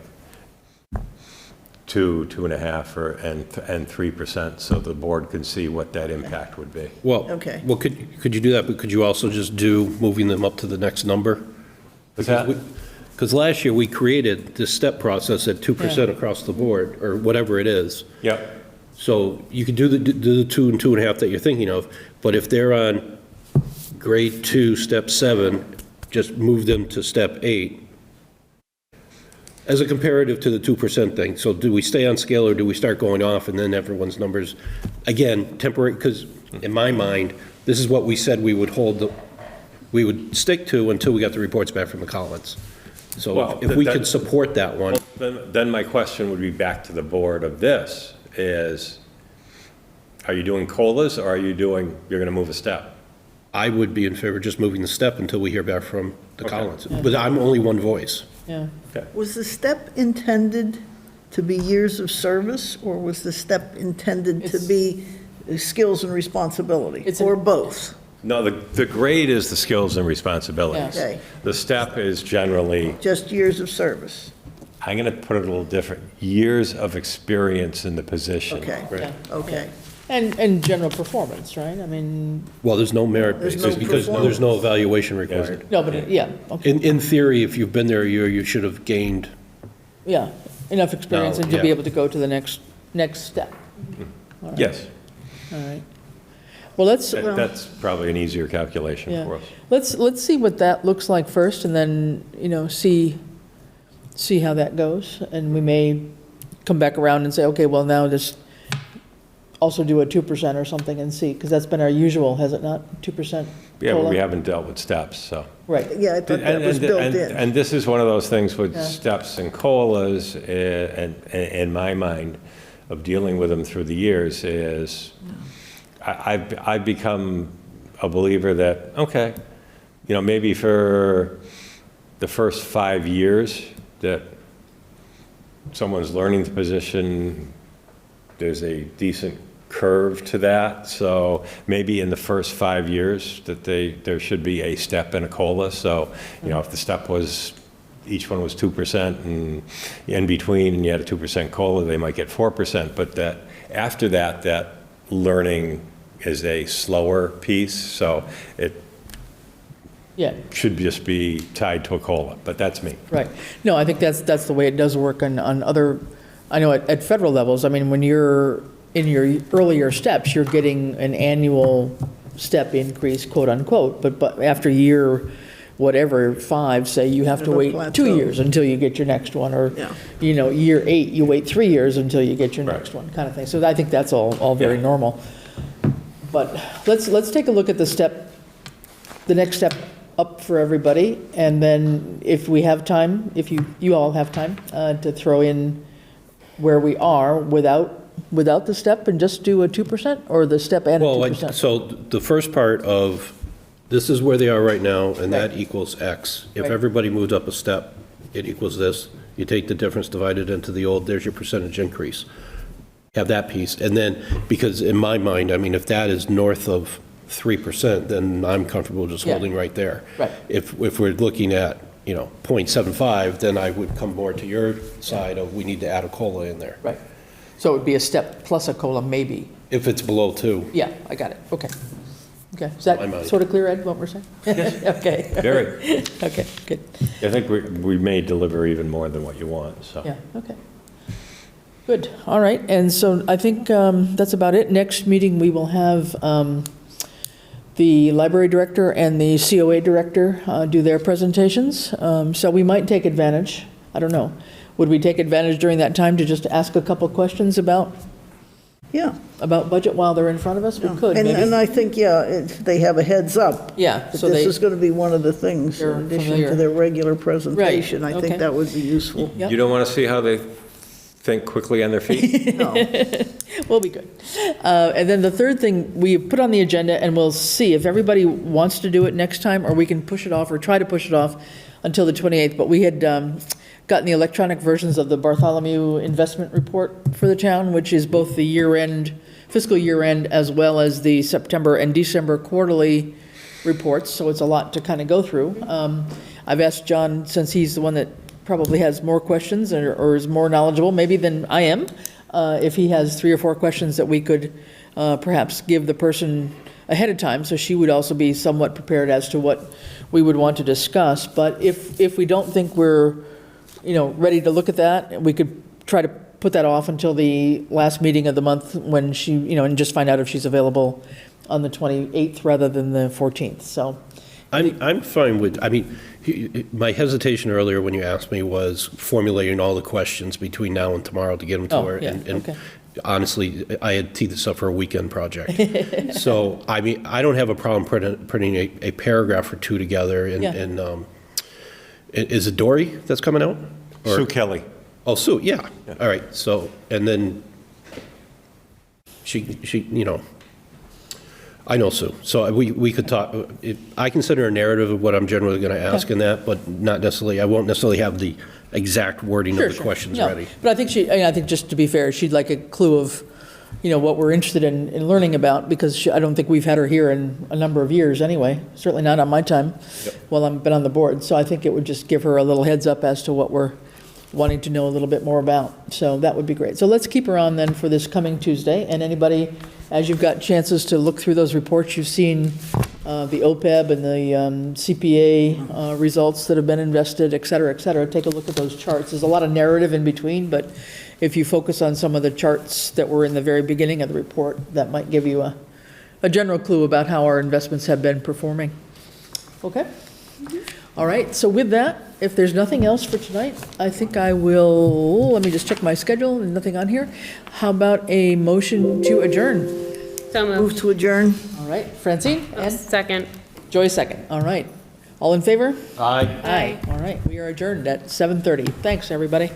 2.5%, and 3%, so the board can see what that impact would be. Well, Okay. well, could you do that, but could you also just do moving them up to the next number? What's that? Because last year, we created this step process at 2% Yeah. across the board, or whatever it is. Yep. So you could do the 2 and 2.5 that you're thinking of, but if they're on grade 2, step 7, just move them to step 8 as a comparative to the 2% thing. So do we stay on scale, or do we start going off, and then everyone's numbers, again, temporary, because in my mind, this is what we said we would we would stick to until we got the reports back from the Collins. So Well, if we that- could support that one. Then my question would be back to the board of this is, are you doing COLAs, or you're going to move a step? I would be in favor of just moving the step until we hear back from the Okay. Collins. But I'm only one voice. Yeah. Was the step intended to be years of service, or was the step intended to It's- be skills and responsibility, It's a- or both? No, the grade is the skills and responsibilities. Yeah. Okay, The step is generally, just years of service, I'm going to put it a little different, years of experience in the position. okay, Yeah. okay. And general performance, right? I mean, Well, there's no merit There's basis no because there's no evaluation required. no, but, yeah, okay, In theory, if you've been there a year, you should have gained, yeah, enough experience No, and to be yeah. able to go to the next step. Yes, All right. Well, that's probably an easier calculation yeah. for us. Let's see what that looks like first, and then, see how that goes. And we may come back around and say, okay, well, now just also do a 2% or something and see, because that's been our usual, has it not? 2% Yeah, but COLA? we haven't dealt with steps, so. Right, Yeah, I thought that was built in. And this is one of those things with Yeah. steps and COLAs, in my mind, of dealing with them through the years, is I've become a believer that, okay, maybe for the first 5 years that someone's learning the position, there's a decent curve to that. So maybe in the first 5 years that there should be a step and a COLA. So, if the step was, each one was 2% and in between, and you had a 2% COLA, they might get 4%. But that after that, that learning is a slower piece. So it Yeah, should just be tied to a COLA, but that's me. right. No, I think that's the way it does work on other, I know at federal levels, I mean, when you're in your earlier steps, you're getting an annual step increase, quote unquote, but after year, whatever, 5, say, you have to Kind of a wait plateau. 2 years until you get your next one, or, Yeah. year 8, you wait 3 years until you get your Right. next one, kind of thing. So I think that's all very Yeah. normal. But let's take a look at the next step up for everybody, and then if we have time, if you all have time, to throw in where we are without the step and just do a 2%, or the step and a Well, 2%? so the first part of, this is where they are right now, and that Right. equals X. If Right. everybody moved up a step, it equals this. You take the difference, divide it into the old, there's your percentage increase. Have that piece, and then, because in my mind, I mean, if that is north of 3%, then I'm comfortable just Yeah. holding right there. Right. If we're looking at, 0.75, then I would come more to your side of, we need to add a COLA in there. Right. So it would be a step plus a COLA, maybe. If it's below 2. Yeah, I got it. Okay. Okay. Is My that mind. sort of clear, Ed, what we're saying? Okay. Very. Okay, good. I think we may deliver even more than what you want, so. Yeah, okay. Good, all right, and so I think that's about it. Next meeting, we will have the library director and the COA director do their presentations. So we might take advantage, I don't know. Would we take advantage during that time to just ask a couple questions about Yeah. budget while they're in front of us? We could, And maybe. I think, they have a heads up. Yeah, That so This they, is going to be one of the things, They're in addition familiar. to their regular presentation. I okay. think that would be useful. Yep. You don't want to see how they think quickly on their feet? No. we'll be good. And then the third thing we put on the agenda, and we'll see if everybody wants to do it next time, or we can push it off, or try to push it off until the 28th. But we had gotten the electronic versions of the Bartholomew investment report for the town, which is both the year-end, fiscal year-end, as well as the September and December quarterly reports, so it's a lot to kind of go through. I've asked John, since he's the one that probably has more questions or is more knowledgeable maybe than I am, if he has 3 or 4 questions that we could perhaps give the person ahead of time, so she would also be somewhat prepared as to what we would want to discuss. But if we don't think we're, ready to look at that, we could try to put that off until the last meeting of the month when she, and just find out if she's available on the 28th rather than the 14th, so. I'm fine with, my hesitation earlier when you asked me was formulating all the questions between now and tomorrow to get them to Oh, her. yeah, And okay. honestly, I had teed this up for a weekend project. So, I don't have a problem putting a paragraph or 2 together. Yeah. And is it Dory that's coming out? Or- Sue Kelly. Oh, Sue, yeah. All right, so, and then she, I know Sue, so we could talk, I consider a narrative of what I'm generally going to ask in that, but not necessarily, I won't necessarily have the exact wording of the questions No, ready. But I think just to be fair, she'd like a clue of, what we're interested in learning about, because I don't think we've had her here in a number of years anyway, certainly not on my time while I've been on the board. So I think it would just give her a little heads up as to what we're wanting to know a little bit more about. So that would be great. So let's keep her on then for this coming Tuesday. And anybody, as you've got chances to look through those reports, you've seen the OPEB and the CPA results that have been invested, et cetera, take a look at those charts. There's a lot of narrative in between, but if you focus on some of the charts that were in the very beginning of the report, that might give you a general clue about how our investments have been performing. Okay? All right, so with that, if there's nothing else for tonight, I think I will, let me just check my schedule, and nothing on here. How about a motion to adjourn? So Move moved. to adjourn. All right, Francine? And Second. Joy, second. All right. All in favor? Aye. Aye. All right, we are adjourned at 7:30. Thanks, everybody.